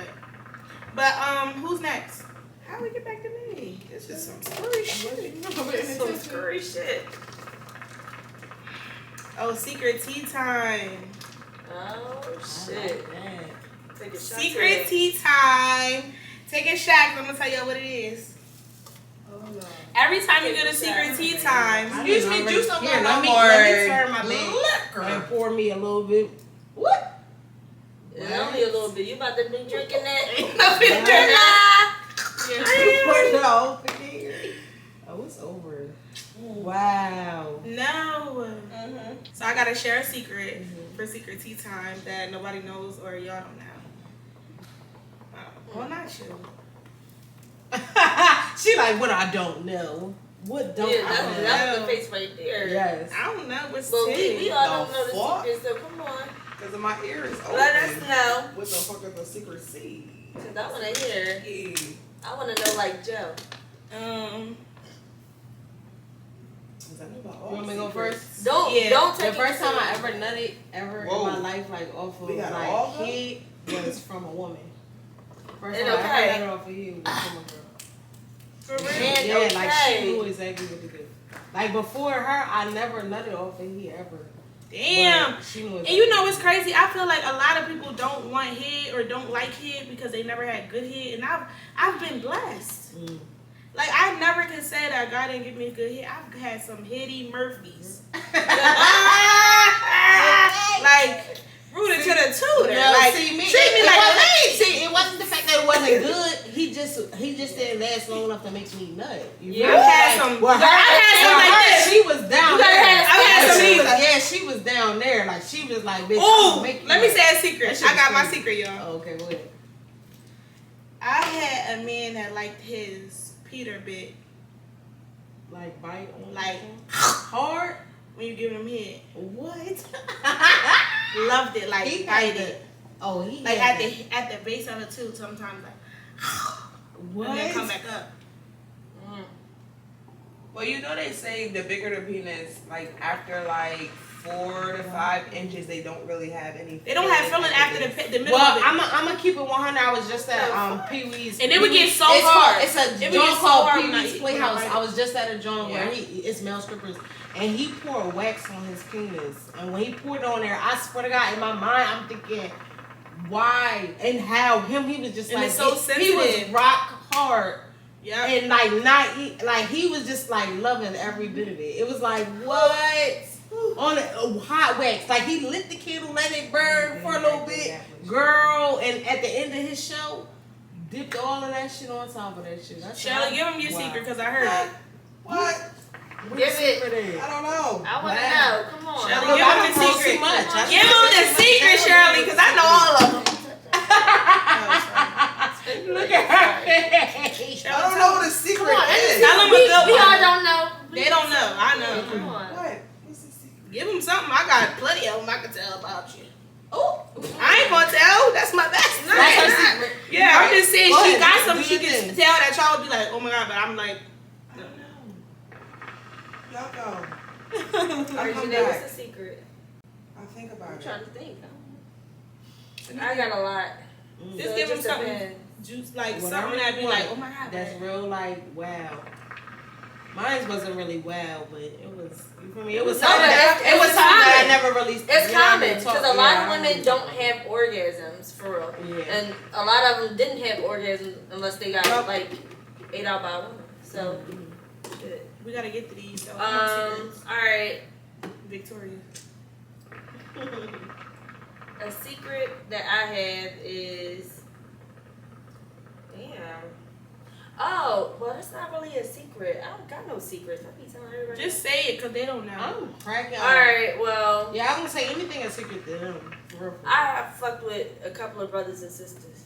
Speaker 3: but who's next? How we get back to me? It's just some screwy shit. Some screwy shit. Oh, secret tea time.
Speaker 5: Oh shit. Take a shot.
Speaker 3: Secret tea time. Take a shot. I'm gonna tell y'all what it is. Oh no. Every time you get a secret tea time,
Speaker 6: excuse me, juice on my let me turn my liquor and pour me a little bit. What?
Speaker 5: Yeah, only a little bit. You about to be drinking that?
Speaker 3: Ain't nothing to drink.
Speaker 6: Oh, it's over. Wow.
Speaker 3: No. So I gotta share a secret for secret tea time that nobody knows or y'all don't know. Well, not you.
Speaker 6: She like what I don't know. What don't I know?
Speaker 5: That's the face right there.
Speaker 6: Yes.
Speaker 3: I don't know what's
Speaker 5: but we all don't know the secret, so come on.
Speaker 1: because of my ears open.
Speaker 5: Let us know.
Speaker 1: What the fuck is the secret seed?
Speaker 5: Cause I wanna hear.
Speaker 1: Yeah.
Speaker 5: I wanna know like Joe.
Speaker 6: You want me to go first?
Speaker 5: Don't take
Speaker 6: the first time I ever nutted in my life, like off of like head, was from a woman. First time I ever nutted off of head was from a girl.
Speaker 3: For real?
Speaker 6: Yeah, like she knew exactly what to do. Like before her, I never nutted off of head ever.
Speaker 3: Damn. And you know what's crazy? I feel like a lot of people don't want head or don't like head because they never had good head, and I've been blessed. Like, I never can say that God didn't give me good head. I've had some heady Murphys. Like, rooted to the tutor. Like, treat me like a lady.
Speaker 6: See, it wasn't the fact that it wasn't good. He just didn't last long enough to make me nut.
Speaker 3: I've had some like this.
Speaker 6: She was down there.
Speaker 3: I've had some
Speaker 6: she was down there. Like, she was like, bitch,
Speaker 3: oh, let me say a secret. I got my secret, y'all.
Speaker 6: Oh, okay, go ahead.
Speaker 3: I had a man that liked his Peter bit.
Speaker 6: Like bite on
Speaker 3: like
Speaker 6: hard
Speaker 3: when you give him head.
Speaker 6: What?
Speaker 3: Loved it, like
Speaker 6: he
Speaker 3: bite it.
Speaker 6: Oh, he
Speaker 3: like at the base of it too. Sometimes like
Speaker 6: what?
Speaker 3: And then come back up.
Speaker 1: Well, you know they say the bigger the penis, like after like 4 to 5 inches, they don't really have any.
Speaker 3: They don't have feeling after the middle.
Speaker 6: Well,
Speaker 3: of it.
Speaker 6: I'm gonna keep it 100. I was just at Pee Wee's,
Speaker 3: and it would get so hard.
Speaker 6: It's a joint called Pee Wee's Playhouse. I was just at a joint where it's male strippers, and he poured wax on his penis, and when he poured it on there, I swear to God, in my mind, I'm thinking, why and how he was just
Speaker 3: and
Speaker 6: like
Speaker 3: it's so sensitive.
Speaker 6: He was rock hard.
Speaker 3: Yeah,
Speaker 6: and like he was just like loving every bit of it. It was like what on hot wax. Like he lit the candle, let it burn for a little bit, girl. And at the end of his show, dipped all of that shit on top of that shit.
Speaker 3: Shelly, give him your secret because I heard it.
Speaker 1: What?
Speaker 5: Give it.
Speaker 1: I don't know.
Speaker 5: I want to know. Come on.
Speaker 3: Shirley, give him the secret. Give him the secret, Shirley, because I know all of them.
Speaker 6: Look at her face.
Speaker 1: I don't know what a secret is.
Speaker 3: Tell them a good
Speaker 5: We all don't know.
Speaker 3: They don't know. I know.
Speaker 5: Come on.
Speaker 1: What? What's the secret?
Speaker 3: Give him something. I got plenty of them I can tell about you.
Speaker 5: Oh,
Speaker 3: I ain't gonna tell. That's my best.
Speaker 6: That's her secret.
Speaker 3: Yeah, I'm just saying
Speaker 6: Go
Speaker 3: she
Speaker 6: ahead,
Speaker 3: got
Speaker 6: do
Speaker 3: something she
Speaker 6: your
Speaker 3: can
Speaker 6: thing.
Speaker 3: tell that y'all be like, oh my god, but I'm like,
Speaker 1: I don't know. Y'all go.
Speaker 5: Or
Speaker 1: I'll come
Speaker 5: Janae, what's
Speaker 1: back.
Speaker 5: the secret?
Speaker 1: I'll think
Speaker 5: I'm
Speaker 1: about it.
Speaker 5: trying to think. I got a lot.
Speaker 3: just
Speaker 5: So
Speaker 3: give
Speaker 5: it
Speaker 3: him something.
Speaker 5: depends.
Speaker 3: Juice, like
Speaker 6: Whatever
Speaker 3: something that
Speaker 6: you
Speaker 3: be
Speaker 6: want.
Speaker 3: like, oh my god.
Speaker 6: That's real, like, wow. Mine wasn't really wow, but it was, you feel me? It was
Speaker 5: No,
Speaker 6: something,
Speaker 5: but
Speaker 6: that,
Speaker 5: it's
Speaker 6: it was something that I
Speaker 5: common.
Speaker 6: never really,
Speaker 5: It's common
Speaker 6: because
Speaker 5: because a lot of women don't have orgasms for real,
Speaker 6: Yeah.
Speaker 5: and a lot of them didn't have orgasms unless they got like ate out by a woman. So, shit.
Speaker 3: We gotta get to these. So
Speaker 5: All right.
Speaker 3: Victoria.
Speaker 5: A secret that I have is, damn. Oh, well, that's not really a secret. I don't got no secrets. I be telling everybody.
Speaker 3: Just say it, cause they don't know.
Speaker 6: I'm cracking
Speaker 5: All right. Well,
Speaker 6: Yeah, I'm gonna say anything a secret to them. For real.
Speaker 5: I fucked with a couple of brothers and sisters.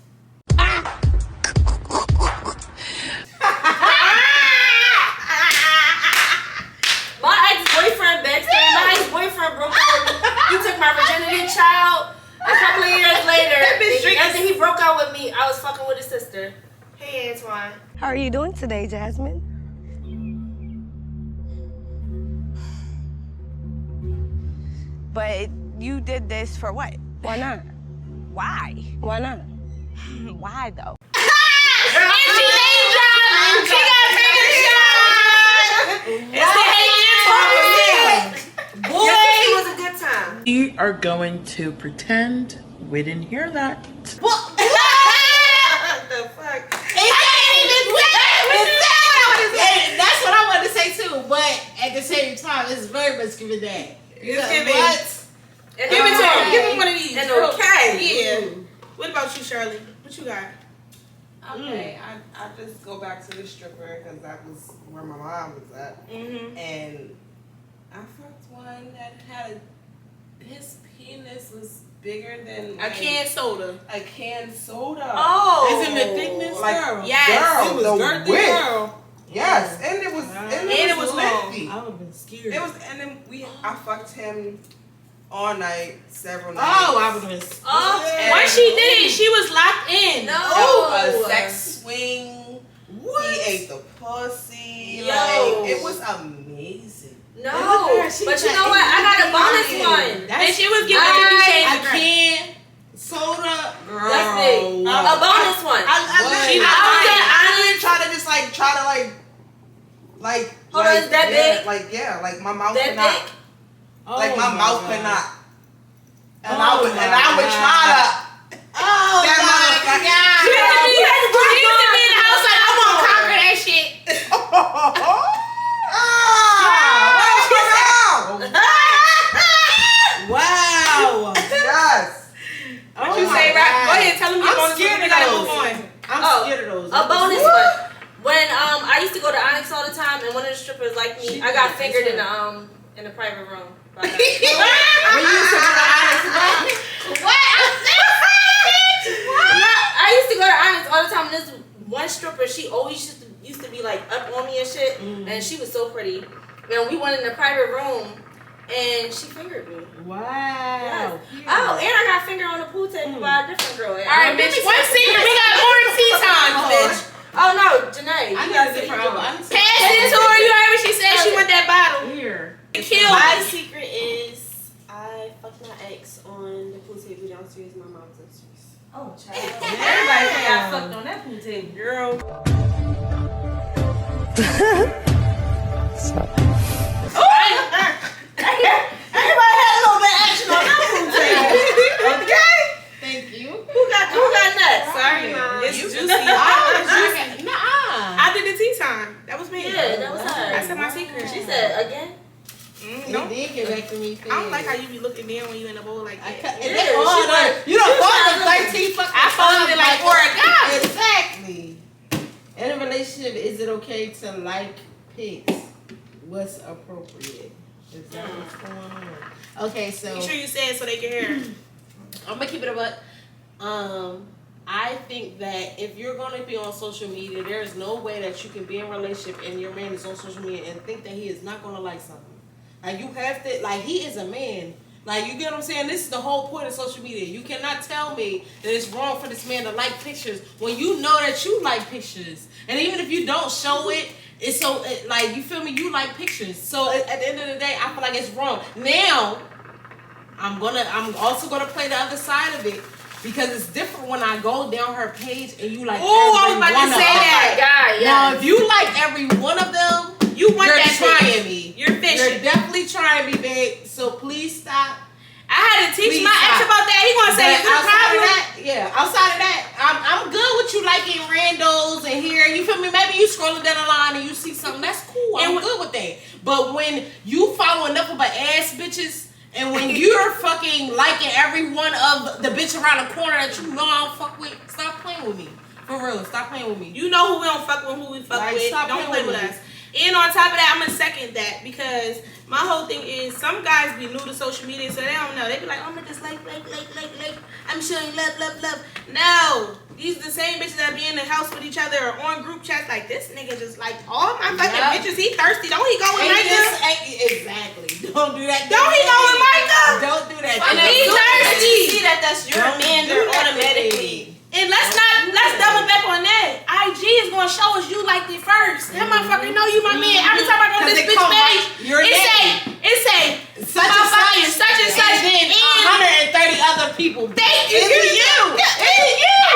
Speaker 5: My ex-boyfriend backstabbed. My ex-boyfriend broke out with me. He took my virginity, child. A couple of years later, after he broke out with me, I was fucking with his sister. Hey, Antoine.
Speaker 8: How are you doing today, Jasmine? But you did this for what? Why not? Why? Why not? Why though?
Speaker 3: And she name dropped. She got taken a shot. It's the hate
Speaker 5: Boy, it was a good time.
Speaker 2: We are going to pretend we didn't hear that.
Speaker 5: What the fuck?
Speaker 6: That's what I wanted to say too, but at the same time, it's very much giving that.
Speaker 3: It's giving.
Speaker 6: What?
Speaker 3: Give it to him. Give him one of these.
Speaker 5: And
Speaker 3: Real-
Speaker 5: okay.
Speaker 3: Yeah. What about you, Shirley? What you got?
Speaker 1: Okay, I just go back to the stripper because that was where my mom was at.
Speaker 3: Mm-hmm.
Speaker 1: And I fucked one that had his penis was bigger than
Speaker 3: A canned soda.
Speaker 1: a canned soda.
Speaker 5: Oh.
Speaker 6: Is it the thickness,
Speaker 1: Like,
Speaker 6: girl?
Speaker 3: Yes.
Speaker 1: girl,
Speaker 6: It was
Speaker 1: the
Speaker 6: girthy,
Speaker 1: width.
Speaker 6: girl.
Speaker 1: Yes, and it was
Speaker 3: And it was long.
Speaker 1: lengthy.
Speaker 6: I would have been scared.
Speaker 1: It was, and then I fucked him all night, several nights.
Speaker 6: Oh, I would have been scared.
Speaker 5: Oh.
Speaker 3: Once she did it, she was locked in.
Speaker 5: No.
Speaker 1: A sex swing.
Speaker 6: What?
Speaker 1: He ate the pussy.
Speaker 5: Yo.
Speaker 1: Like, it was amazing.
Speaker 5: No.
Speaker 6: Look at her, she
Speaker 5: But you
Speaker 6: got
Speaker 5: know what? I got a bonus
Speaker 1: eating.
Speaker 5: one.
Speaker 3: And she was giving her
Speaker 6: I
Speaker 3: change.
Speaker 6: can't. Soda, girl.
Speaker 5: That's big. A bonus one.
Speaker 1: I didn't try to just like
Speaker 5: Hold on, is that big?
Speaker 1: Like my mouth
Speaker 5: That
Speaker 1: could not,
Speaker 5: big?
Speaker 1: like my mouth could not, and
Speaker 6: Oh
Speaker 1: I would try to.
Speaker 6: Oh,
Speaker 1: That motherfucker.
Speaker 3: She used to be in the house like, I'm gonna conquer that shit.
Speaker 6: Wow.
Speaker 1: Yes.
Speaker 3: What you say, right? Go ahead, tell them your
Speaker 6: I'm
Speaker 3: bonus.
Speaker 6: scared
Speaker 3: We
Speaker 6: of
Speaker 3: gotta
Speaker 6: those.
Speaker 3: move on.
Speaker 6: I'm
Speaker 5: Oh,
Speaker 6: scared of those.
Speaker 5: A bonus one. When I used to go to Onyx all the time, and one of the strippers like me, I got fingered in the private room.
Speaker 6: When you used to go to Onyx,
Speaker 5: What? I used to go to Onyx all the time. And this one stripper, she always used to be like up on me and shit, and she was so pretty. And we went in the private room, and she fingered me.
Speaker 6: wow.
Speaker 5: Yes. Oh, and I got fingered on the pool table by a different girl.
Speaker 3: All right, bitch. One secret. We got more tea time, bitch.
Speaker 5: Oh no, Janae.
Speaker 6: I
Speaker 5: you
Speaker 6: need
Speaker 5: gotta
Speaker 6: a
Speaker 5: say
Speaker 6: different
Speaker 5: yours.
Speaker 6: album.
Speaker 3: Pass it to her. You heard what she said. She want that bottle.
Speaker 6: Here.
Speaker 3: Kill
Speaker 7: My
Speaker 3: me.
Speaker 7: secret is I fucked my ex on the pool table downstairs. My mom's upstairs.
Speaker 5: Oh, child. Everybody think I fucked on that pool table.
Speaker 3: Girl.
Speaker 5: Everybody had a little bit of action on that pool table. Okay.
Speaker 6: Thank you.
Speaker 5: Who got next?
Speaker 3: Sorry, Mom. It's juicy.
Speaker 6: Nuh-uh.
Speaker 3: I did the tea time. That was me.
Speaker 5: Yeah, that was her.
Speaker 3: I said my secret.
Speaker 5: She said again.
Speaker 3: No.
Speaker 6: He did get back to me.
Speaker 3: I don't like how you be looking down when you in a bowl like that.
Speaker 6: You don't fall in 13 fucking
Speaker 3: I folded it like origami.
Speaker 6: Exactly. In a relationship, is it okay to like pics? What's appropriate? Is that what's going on? Okay, so
Speaker 3: Make sure you say it so they can hear.
Speaker 6: I'm gonna keep it a buck. I think that if you're going to be on social media, there is no way that you can be in a relationship and your man is on social media and think that he is not going to like something. Like, you have to, like, he is a man. Like, you get what I'm saying? This is the whole point of social media. You cannot tell me that it's wrong for this man to like pictures when you know that you like pictures. And even if you don't show it, it's so, like, you feel me? You like pictures. So at the end of the day, I feel like it's wrong. Now, I'm also gonna play the other side of it. Because it's different when I go down her page and you like.
Speaker 3: Oh, I was about to say that.
Speaker 5: God,
Speaker 6: now, if you like every one of them,
Speaker 3: you want
Speaker 6: you're
Speaker 3: that
Speaker 6: trying
Speaker 3: fish.
Speaker 6: me.
Speaker 3: You're fishing.
Speaker 6: You're definitely trying me, babe. So please stop.
Speaker 3: I had to teach my ex about that. He gonna say it's a problem.
Speaker 6: Outside of that, I'm good with you liking randos and here. You feel me? Maybe you scrolling down the line and you see something that's cool. I'm good with that. But when you follow enough of an ass bitches. And when you're fucking liking every one of the bitch around the corner that you know I don't fuck with, stop playing with me. For real, stop playing with me.
Speaker 3: You know who we don't fuck with, who we fuck with. Don't play with us. And on top of that, I'm gonna second that because my whole thing is some guys be new to social media, so they don't know. They be like, oh, I'm gonna just like. I'm showing love. No. These the same bitches that be in the house with each other or on group chats like this nigga just like all my fucking bitches. He thirsty. Don't he go with Micah?
Speaker 6: Exactly. Don't do that.
Speaker 3: Don't he go with Micah?
Speaker 6: Don't do that.
Speaker 5: And
Speaker 3: he thirsty.
Speaker 5: See that's your man. They're automatically.
Speaker 3: And let's double back on that. IG is gonna show us you liked it first. That motherfucker know you my man. Every time I go to this bitch page, it say
Speaker 6: such and such,
Speaker 3: and
Speaker 6: 130 other people.
Speaker 3: Thank you.
Speaker 6: It's you.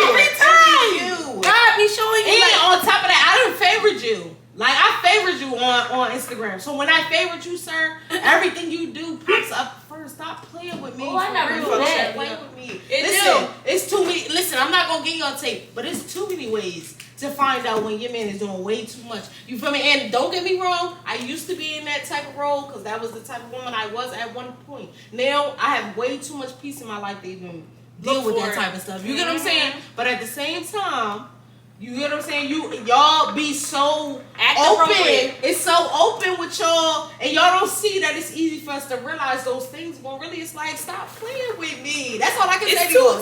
Speaker 3: Every time. God be showing you.
Speaker 6: And on top of that, I done favored you. Like, I favored you on Instagram. So when I favored you, sir, everything you do pops up first. Stop playing with me.
Speaker 5: Oh, I never knew that.
Speaker 6: Play with me.
Speaker 3: Listen,
Speaker 6: it's too many. Listen, I'm not gonna get you on tape, but it's too many ways to find out when your man is doing way too much. You feel me? And don't get me wrong, I used to be in that type of role because that was the type of woman I was at one point. Now I have way too much peace in my life to even deal with that type of stuff. You get what I'm saying? But at the same time, you get what I'm saying? Y'all be so open. It's so open with y'all, and y'all don't see that it's easy for us to realize those things. But really, it's like, stop playing with me. That's all I can say to you.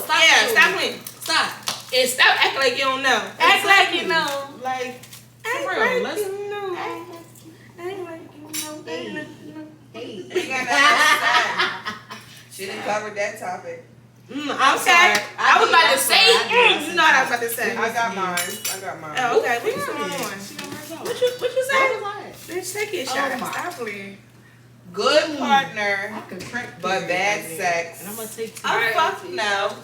Speaker 6: Stop playing. Stop.
Speaker 3: And stop acting like you don't know. Act like you know.
Speaker 6: Like,
Speaker 3: act
Speaker 6: for real.
Speaker 3: Like you know. Act like you know.
Speaker 1: Hey. She didn't cover that topic.
Speaker 6: I'm sorry.
Speaker 3: I was about to say. You know what I was about to say.
Speaker 1: I got mine.
Speaker 3: Oh, okay. What's going on? What you say? Bitch, take your shot. Stop playing.
Speaker 1: Good partner, but bad sex.
Speaker 6: And I'm gonna take.
Speaker 1: Fuck no.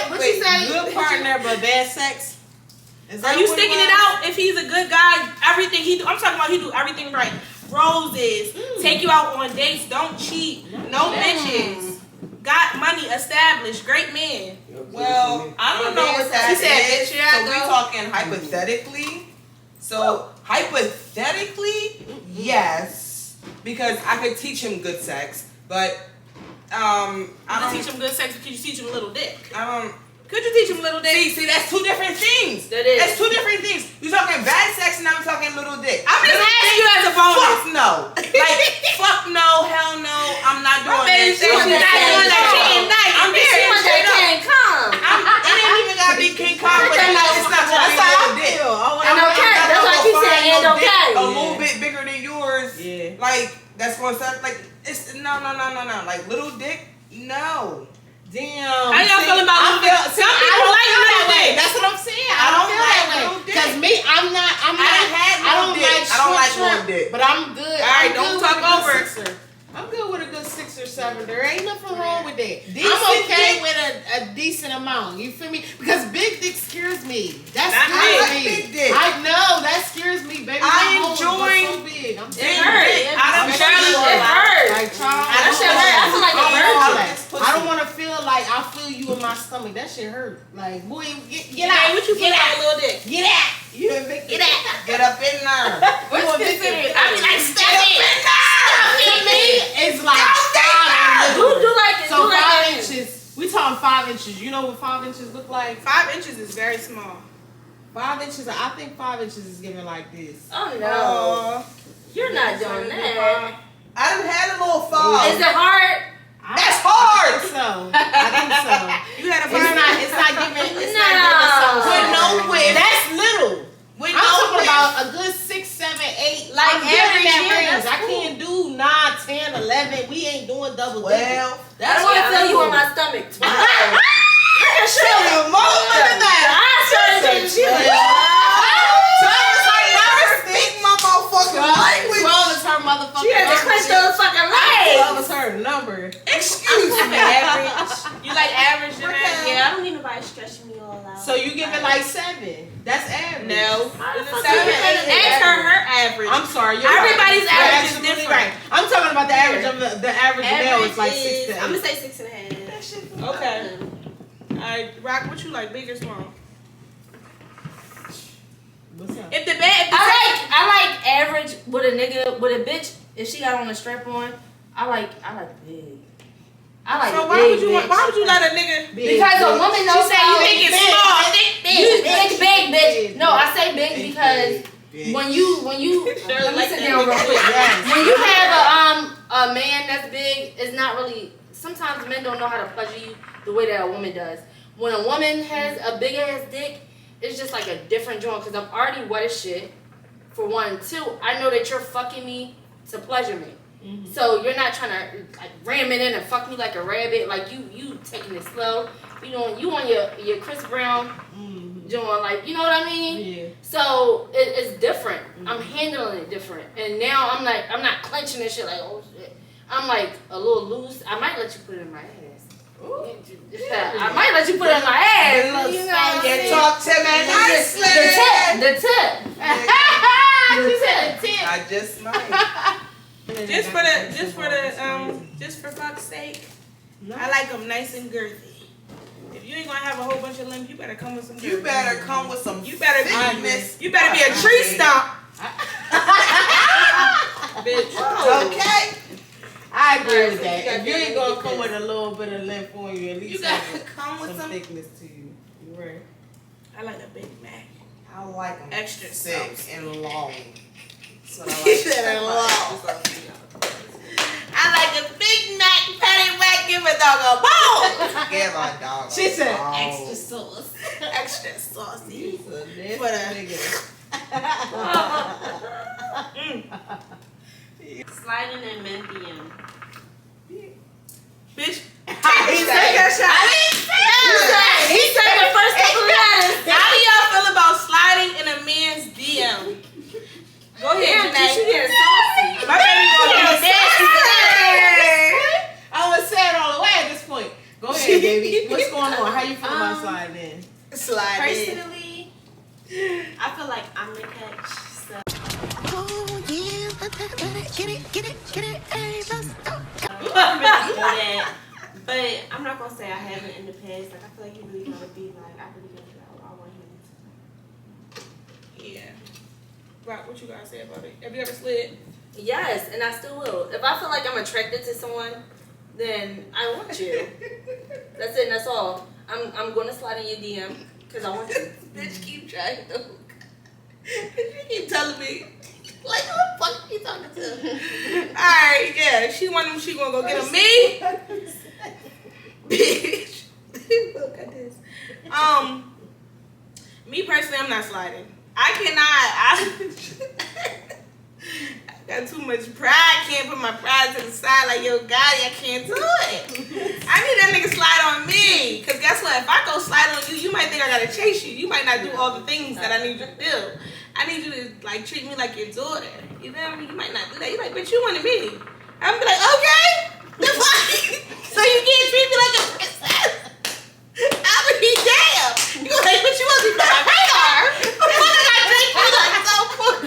Speaker 6: What you say? Good partner, but bad sex.
Speaker 3: Are you sticking it out? If he's a good guy, everything he do. I'm talking about he do everything right. Roses, take you out on dates, don't cheat, no bitches. Got money, established, great man.
Speaker 1: Well, I don't know what that is.
Speaker 3: She said,
Speaker 1: so we talking hypothetically. So hypothetically, yes, because I could teach him good sex, but I don't
Speaker 3: teach him good sex. Could you teach him a little dick?
Speaker 1: Could you teach him little dick? See, that's two different things. That's two different things. You're talking bad sex and I'm talking little dick.
Speaker 3: I'm just asking you as a bonus.
Speaker 1: Fuck no. Like, fuck no, hell no. I'm not doing that.
Speaker 3: She's not doing that. She ain't nice.
Speaker 1: I'm just saying straight up.
Speaker 5: King Kong.
Speaker 1: It ain't even gotta be King Kong, but it's not gonna be a little dick.
Speaker 5: And okay. That's why she said and okay.
Speaker 1: A little bit bigger than yours.
Speaker 6: Yeah.
Speaker 1: Like, that's gonna sound like, it's no. Like, little dick, no.
Speaker 6: Damn.
Speaker 3: How y'all feel about little dick? Some people like little dick.
Speaker 6: That's what I'm saying. I don't feel that way. Because me, I don't like little dick. But I'm good.
Speaker 3: All right, don't talk over.
Speaker 6: I'm good with a good 6 or 7. There ain't nothing wrong with that.
Speaker 1: Decent
Speaker 6: I'm okay
Speaker 1: dick.
Speaker 6: with a decent amount. You feel me? Because big dick scares me. That
Speaker 1: I
Speaker 6: scares
Speaker 1: like
Speaker 6: me.
Speaker 1: big dick.
Speaker 6: I know that scares me, baby.
Speaker 1: I
Speaker 6: My holes
Speaker 1: enjoy
Speaker 6: are so big. I'm
Speaker 3: It hurt. It hurt.
Speaker 6: Like, Charles,
Speaker 5: That shit hurt. I feel like it hurt.
Speaker 6: I don't want to feel like I feel you in my stomach. That shit hurt. Like, boy, get
Speaker 3: Hey,
Speaker 6: out.
Speaker 3: what you feel about a little dick?
Speaker 6: Get out. You a big
Speaker 3: Get out.
Speaker 1: Get up in there.
Speaker 3: What's considered? I be like, step
Speaker 6: Get
Speaker 3: it.
Speaker 6: up in me. It's like 5
Speaker 5: Do like it.
Speaker 6: So
Speaker 5: do like
Speaker 6: 5
Speaker 5: it.
Speaker 6: inches. We talking 5 inches. You know what 5 inches look like?
Speaker 3: 5 inches is very small.
Speaker 6: 5 inches. I think 5 inches is giving like this.
Speaker 5: Oh no. You're not doing that.
Speaker 1: I done had a little fall.
Speaker 5: Is it hard?
Speaker 1: That's hard.
Speaker 6: I think so.
Speaker 3: You had
Speaker 1: gotta
Speaker 6: It's
Speaker 1: find
Speaker 6: not.
Speaker 1: out.
Speaker 6: It's not giving. It's
Speaker 5: No.
Speaker 6: not giving some.
Speaker 1: With no whip.
Speaker 6: That's little.
Speaker 1: With
Speaker 6: I'm
Speaker 1: no
Speaker 6: talking
Speaker 1: whip.
Speaker 6: about a good 6, 7, 8.
Speaker 5: Like
Speaker 6: I'm good in
Speaker 5: average,
Speaker 6: that
Speaker 5: yeah,
Speaker 6: range.
Speaker 5: that's
Speaker 6: I
Speaker 5: cool.
Speaker 6: can't do 9, 10, 11. We ain't doing double digits.
Speaker 1: Well,
Speaker 5: I
Speaker 1: that's
Speaker 5: don't want to
Speaker 1: what
Speaker 5: feel
Speaker 1: I'm
Speaker 5: you on
Speaker 1: doing.
Speaker 5: my stomach.
Speaker 1: Show you more than that.
Speaker 5: I started to
Speaker 1: Thomas, I never speak my motherfucking language.
Speaker 6: 12 is her motherfucking
Speaker 5: She had to
Speaker 6: number.
Speaker 5: clench those fucking legs.
Speaker 6: 12 is her number.
Speaker 1: Excuse me.
Speaker 3: Average. You like average than that?
Speaker 7: Yeah, I don't need nobody stretching me all out.
Speaker 6: So you give it like 7. That's average.
Speaker 3: No.
Speaker 7: How the
Speaker 3: It's a
Speaker 7: fuck
Speaker 3: 7.
Speaker 7: you gonna
Speaker 3: Ask her average.
Speaker 6: I'm sorry. You're
Speaker 3: Everybody's
Speaker 6: right. You're
Speaker 3: average is
Speaker 6: absolutely
Speaker 3: different.
Speaker 6: right. I'm talking about the average of the average male is like 6 to 8.
Speaker 7: I'm gonna say 6.5.
Speaker 3: Okay. Alright, Rock, what you like, big or small?
Speaker 6: What's up?
Speaker 3: If the bed,
Speaker 5: I like average with a nigga with a bitch. If she got on a strap on, I like big. I like
Speaker 3: so
Speaker 5: big.
Speaker 3: why would you
Speaker 5: bitch.
Speaker 3: why would you let a nigga?
Speaker 5: Because a woman knows
Speaker 3: She said you think it's small,
Speaker 5: big, bitch. No, I say big because when you let me sit down real quick. When you have a man that's big, it's not really. Sometimes men don't know how to pleasure you the way that a woman does. When a woman has a big ass dick, it's just like a different joint because I'm already wet as shit. For one, two, I know that you're fucking me to pleasure me. Mm-hmm. So you're not trying to like ram it in and fuck me like a rabbit. Like you taking it slow. You on your Chris Brown joint, like you know what I mean?
Speaker 6: Yeah.
Speaker 5: So it's different. I'm handling it different. And now I'm not clenching this shit like oh shit. I'm like a little loose. I might let you put it in my ass. I might let you put it in my ass. You know what I'm
Speaker 1: You
Speaker 5: saying?
Speaker 1: talk to me nicely.
Speaker 5: The tip.
Speaker 1: I just might.
Speaker 3: Just for fuck's sake, I like them nice and girthy. If you ain't gonna have a whole bunch of limbs, you better come with some.
Speaker 1: You better come with some.
Speaker 3: You better
Speaker 1: thickness.
Speaker 3: You better be a tree stump. Bitch.
Speaker 1: Okay.
Speaker 6: I agree with that. If you ain't gonna come with a little bit of length on you, at least
Speaker 1: You gotta
Speaker 6: have
Speaker 1: come with some.
Speaker 6: thickness to you. You're right.
Speaker 3: I like a Big Mac.
Speaker 1: I like them
Speaker 3: Extra
Speaker 1: thick
Speaker 3: sauce.
Speaker 1: and long. That's what I
Speaker 3: He
Speaker 1: like.
Speaker 3: said and long. I like a Big Mac, patty whack, give a dog a bone.
Speaker 1: Give a dog.
Speaker 6: She said
Speaker 1: bone.
Speaker 6: extra sauce.
Speaker 3: Extra saucy.
Speaker 6: You's a nasty
Speaker 3: For the-
Speaker 6: nigga.
Speaker 7: Sliding in men DM.
Speaker 3: Bitch.
Speaker 1: He said that shot.
Speaker 5: He said the first couple of letters.
Speaker 3: How do y'all feel about sliding in a man's DM? Go ahead, Janae.
Speaker 5: You get saucy.
Speaker 3: My baby gonna be nasty today.
Speaker 6: I was saying all the way at this point. Go ahead, baby. What's going on? How you feel about sliding in?
Speaker 1: Slide in.
Speaker 7: Personally, I feel like I'm the catch. So I'm really good at, but I'm not gonna say I haven't in the past. Like I feel like you really gotta be like I really gotta do what I want him to.
Speaker 3: Yeah. Rock, what you gotta say about it? Have you ever slid?
Speaker 5: Yes, and I still will. If I feel like I'm attracted to someone, then I want you. That's it. That's all. I'm gonna slide in your DM because I want you.
Speaker 3: Bitch, keep trying to hook. You keep telling me. Like, who the fuck are you talking to? Alright, yeah. She want him, she gonna go get him. Me? Bitch. Look at this. Me personally, I'm not sliding. I got too much pride. Can't put my pride to the side like, yo, Gotti, I can't do it. I need that nigga slide on me. Because guess what? If I go slide on you, you might think I gotta chase you. You might not do all the things that I need you to do. I need you to, like, treat me like your daughter. You feel me? You might not do that. You like, bitch, you wanted me. I'm be like, okay. So you can't treat me like a princess? I'll be damn. You like, but you wasn't even on my radar. What did I treat you like so cool?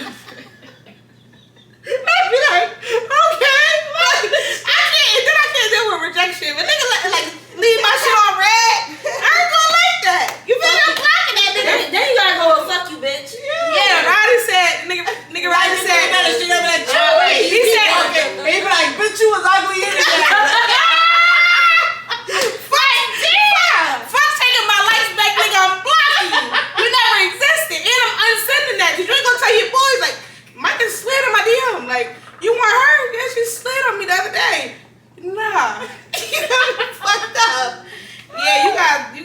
Speaker 3: I'd be like, okay. I can't deal with rejection. But nigga like leave my shit on red. I ain't gonna like that. You feel me? I'm blocking that nigga.
Speaker 5: Then you gotta go and fuck you, bitch.
Speaker 3: Yeah, Roddy said, nigga Roddy said, he said,
Speaker 6: He be like, bitch, you was ugly anyway.
Speaker 3: Fuck taking my lights back, nigga, I'm blocking you. You never existed. And I'm unsending that. Cause you ain't gonna tell your boys, like, Micah slid on my DM. Like, you want her? Yeah, she slid on me the other day. Nah. You got me fucked up. Yeah, you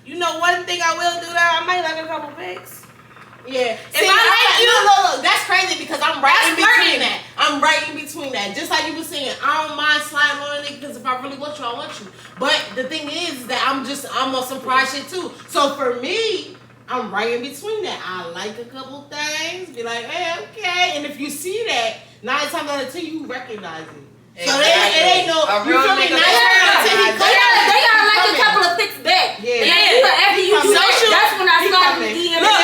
Speaker 3: You know, one thing I will do though, I might like a couple pics.
Speaker 6: Yeah.
Speaker 3: If I like you,
Speaker 6: look, that's crazy because I'm right in between that. I'm right in between that. Just like you were saying, I don't mind sliding on it because if I really want you, I want you. But the thing is that I'm on some pride shit too. So for me, I'm right in between that. I like a couple things, be like, hey, okay. And if you see that, 9 times out of 10, you recognize it. So it ain't no, you feel me? 9 times out of 10,
Speaker 5: they gotta like a couple of pics back.
Speaker 6: Yeah.
Speaker 5: After you do that, that's when I start DM.
Speaker 6: Look,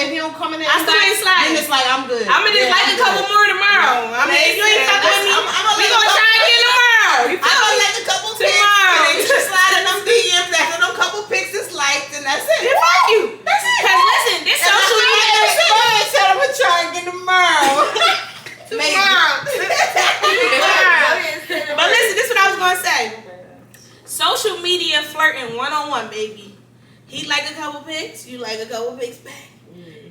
Speaker 6: if he don't come in there,
Speaker 3: I still ain't sliding.
Speaker 6: then it's like, I'm good.
Speaker 3: I'm gonna just like a couple more tomorrow. I mean, if you ain't fucking with me, we gonna try again tomorrow.
Speaker 1: I'm gonna let a couple pics.
Speaker 3: Tomorrow.
Speaker 1: And you slide in them DMs after them couple pics is liked, and that's it.
Speaker 3: Then fuck you.
Speaker 1: That's it.
Speaker 3: Cause listen, this social media.
Speaker 1: I'm gonna try again tomorrow.
Speaker 3: Tomorrow. But listen, this is what I was gonna say. Social media flirting 1-on-1, baby. He like a couple pics, you like a couple pics back.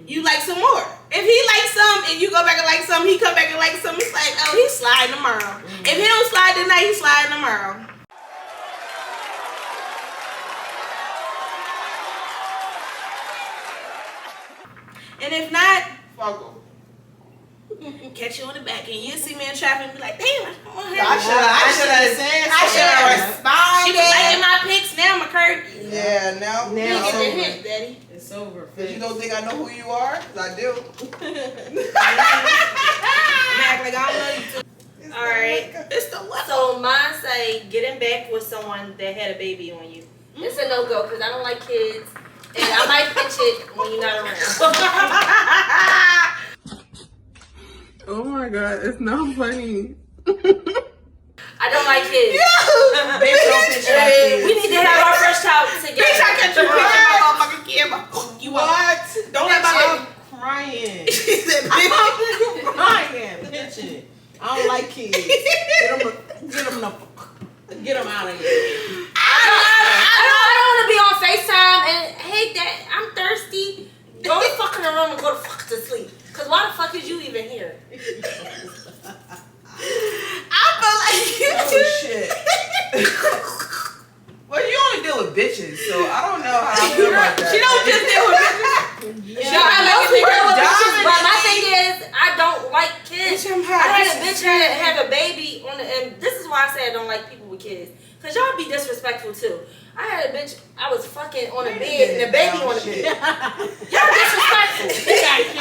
Speaker 3: You like some more. If he likes some and you go back and like some, he come back and like some. It's like, oh, he's sliding tomorrow. If he don't slide tonight, he's sliding tomorrow. And if not, fuck him. Catch you on the back end. You'll see me in traffic and be like, damn,
Speaker 1: I should have responded.
Speaker 3: She was liking my pics, now I'm a curvy.
Speaker 1: Yeah, now
Speaker 3: You get the hint, daddy.
Speaker 6: It's over.
Speaker 1: Cause you don't think I know who you are? Cause I do.
Speaker 3: I'm act like I don't know you too. Alright. It's the what?
Speaker 5: So mine say getting back with someone that had a baby on you. It's a no-go because I don't like kids. And I might pitch it when you're not around.
Speaker 1: Oh my god, it's not funny.
Speaker 5: I don't like kids.
Speaker 1: Bitch, don't pitch that kid.
Speaker 5: We need to have our first child together.
Speaker 3: Bitch, I catch you picture my motherfucking kid. You
Speaker 1: What?
Speaker 3: Don't let my
Speaker 6: I'm crying.
Speaker 3: She said, bitch.
Speaker 6: I'm crying. Pitch it. I don't like kids. Get them out of here.
Speaker 5: I don't want to be on FaceTime and hey, Dad, I'm thirsty. Go the fuck in the room and go the fuck to sleep. Cause why the fuck is you even here?
Speaker 3: I feel like you.
Speaker 1: Oh shit. Well, you only deal with bitches, so I don't know how I feel about that.
Speaker 3: She don't just deal with bitches.
Speaker 5: No, I mostly deal with bitches, but my thing is, I don't like kids.
Speaker 3: Bitch, I'm
Speaker 5: I
Speaker 3: hot.
Speaker 5: had a bitch have a baby on the, and this is why I say I don't like people with kids. Cause y'all be disrespectful too. I had a bitch, I was fucking on a bed and the baby on the bed. Y'all disrespectful.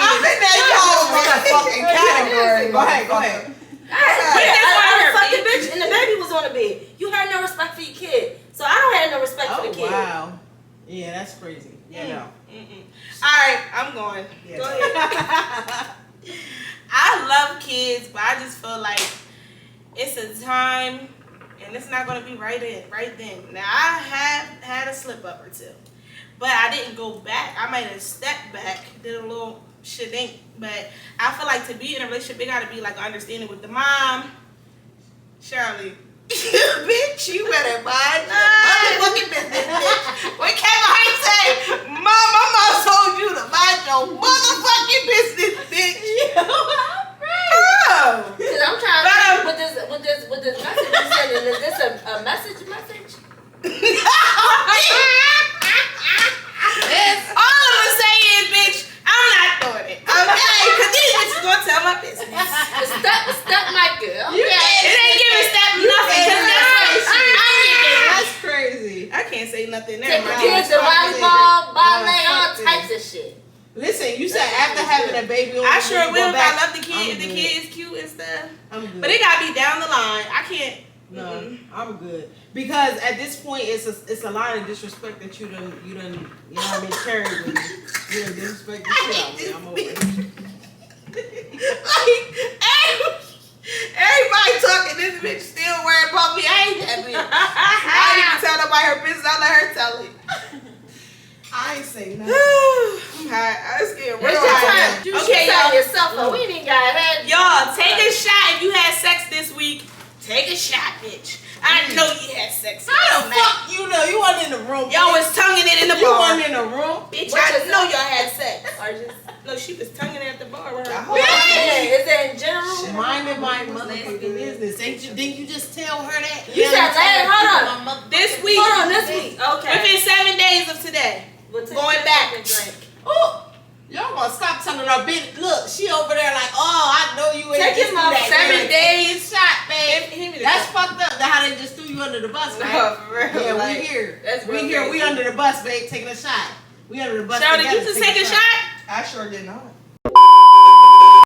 Speaker 1: I'm in that y'all motherfucking category. Go ahead.
Speaker 5: I fucking bitch and the baby was on the bed. You had no respect for your kid. So I don't have no respect for the kid.
Speaker 6: Wow. Yeah, that's crazy. Yeah, no.
Speaker 3: Alright, I'm going.
Speaker 1: Yeah.
Speaker 3: Go ahead. I love kids, but I just feel like it's a time and it's not going to be right then. Now, I have had a slip up or two, but I didn't go back. I might have stepped back, did a little shit, but I feel like to be in a relationship, it got to be like understanding with the mom. Shirley, bitch, you better mind your motherfucking business, bitch. What Kevin Hart say? Mom, my mom told you to mind your motherfucking business, bitch.
Speaker 5: Cause I'm trying to with this message you sending. Is this a message?
Speaker 3: All I'm gonna say is, bitch, I'm not doing it. Okay? Cause these bitches gonna tell my business.
Speaker 5: Step my girl.
Speaker 3: It ain't giving step nothing. Cause
Speaker 6: That's crazy.
Speaker 3: I can't say nothing there.
Speaker 5: Take the kids to volleyball, ballet, all types of shit.
Speaker 6: Listen, you said after having a baby on
Speaker 3: I
Speaker 6: the
Speaker 3: sure
Speaker 6: way,
Speaker 3: will
Speaker 6: go
Speaker 3: if
Speaker 6: back.
Speaker 3: I love the kid.
Speaker 6: I'm
Speaker 3: If the
Speaker 6: good.
Speaker 3: kid is cute and stuff.
Speaker 6: I'm good.
Speaker 3: But it gotta be down the line. I can't.
Speaker 6: No, I'm good because at this point it's a lot of disrespect that you done you know what I mean carried with me. You done disrespect the shit out of me. I'm over it.
Speaker 3: Like, everybody talking, this bitch still worried about me. I ain't that bitch. I ain't even tell nobody her business. I let her tell it.
Speaker 1: I ain't say nothing.
Speaker 3: I'm hot. I was getting real hot.
Speaker 5: Okay, y'all. Yourself, but we ain't got it.
Speaker 3: Y'all, take a shot if you had sex this week. Take a shot, bitch. I know you had sex.
Speaker 6: How the fuck you know? You wasn't in the room.
Speaker 3: Y'all was tonguing it in the
Speaker 1: the
Speaker 6: You
Speaker 1: bar.
Speaker 6: weren't in the room.
Speaker 3: Bitch,
Speaker 5: What
Speaker 3: I
Speaker 5: you
Speaker 3: know
Speaker 5: say?
Speaker 3: y'all had sex.
Speaker 5: Or just
Speaker 3: No, she was tonguing at the bar with her.
Speaker 1: Y'all hold
Speaker 5: yeah,
Speaker 1: on.
Speaker 5: is that in general?
Speaker 6: Minding my motherfucking business. Didn't you just tell her that?
Speaker 5: You said last. Hold on.
Speaker 3: This week.
Speaker 5: Hold on, this week. Okay.
Speaker 3: Within 7 days of today.
Speaker 5: Well, take
Speaker 3: Going
Speaker 5: your
Speaker 3: back.
Speaker 5: fucking drink.
Speaker 6: Oh, y'all gonna stop telling her bitch. Look, she over there like, oh, I know you ain't
Speaker 5: Take
Speaker 6: just
Speaker 5: him
Speaker 6: do
Speaker 5: out
Speaker 6: that.
Speaker 3: 7 days.
Speaker 6: Shot, babe.
Speaker 3: Hit me the
Speaker 6: That's
Speaker 3: cup.
Speaker 6: fucked up. That's how they just threw you under the bus, man.
Speaker 5: No, for real.
Speaker 6: Yeah,
Speaker 5: like,
Speaker 6: we here.
Speaker 5: That's
Speaker 6: We
Speaker 5: real
Speaker 6: here. We
Speaker 5: crazy.
Speaker 6: under the bus, babe, taking a shot. We under the bus.
Speaker 3: Cheryl, did
Speaker 6: together
Speaker 3: you just
Speaker 6: taking
Speaker 3: take a shot?
Speaker 1: I sure did not.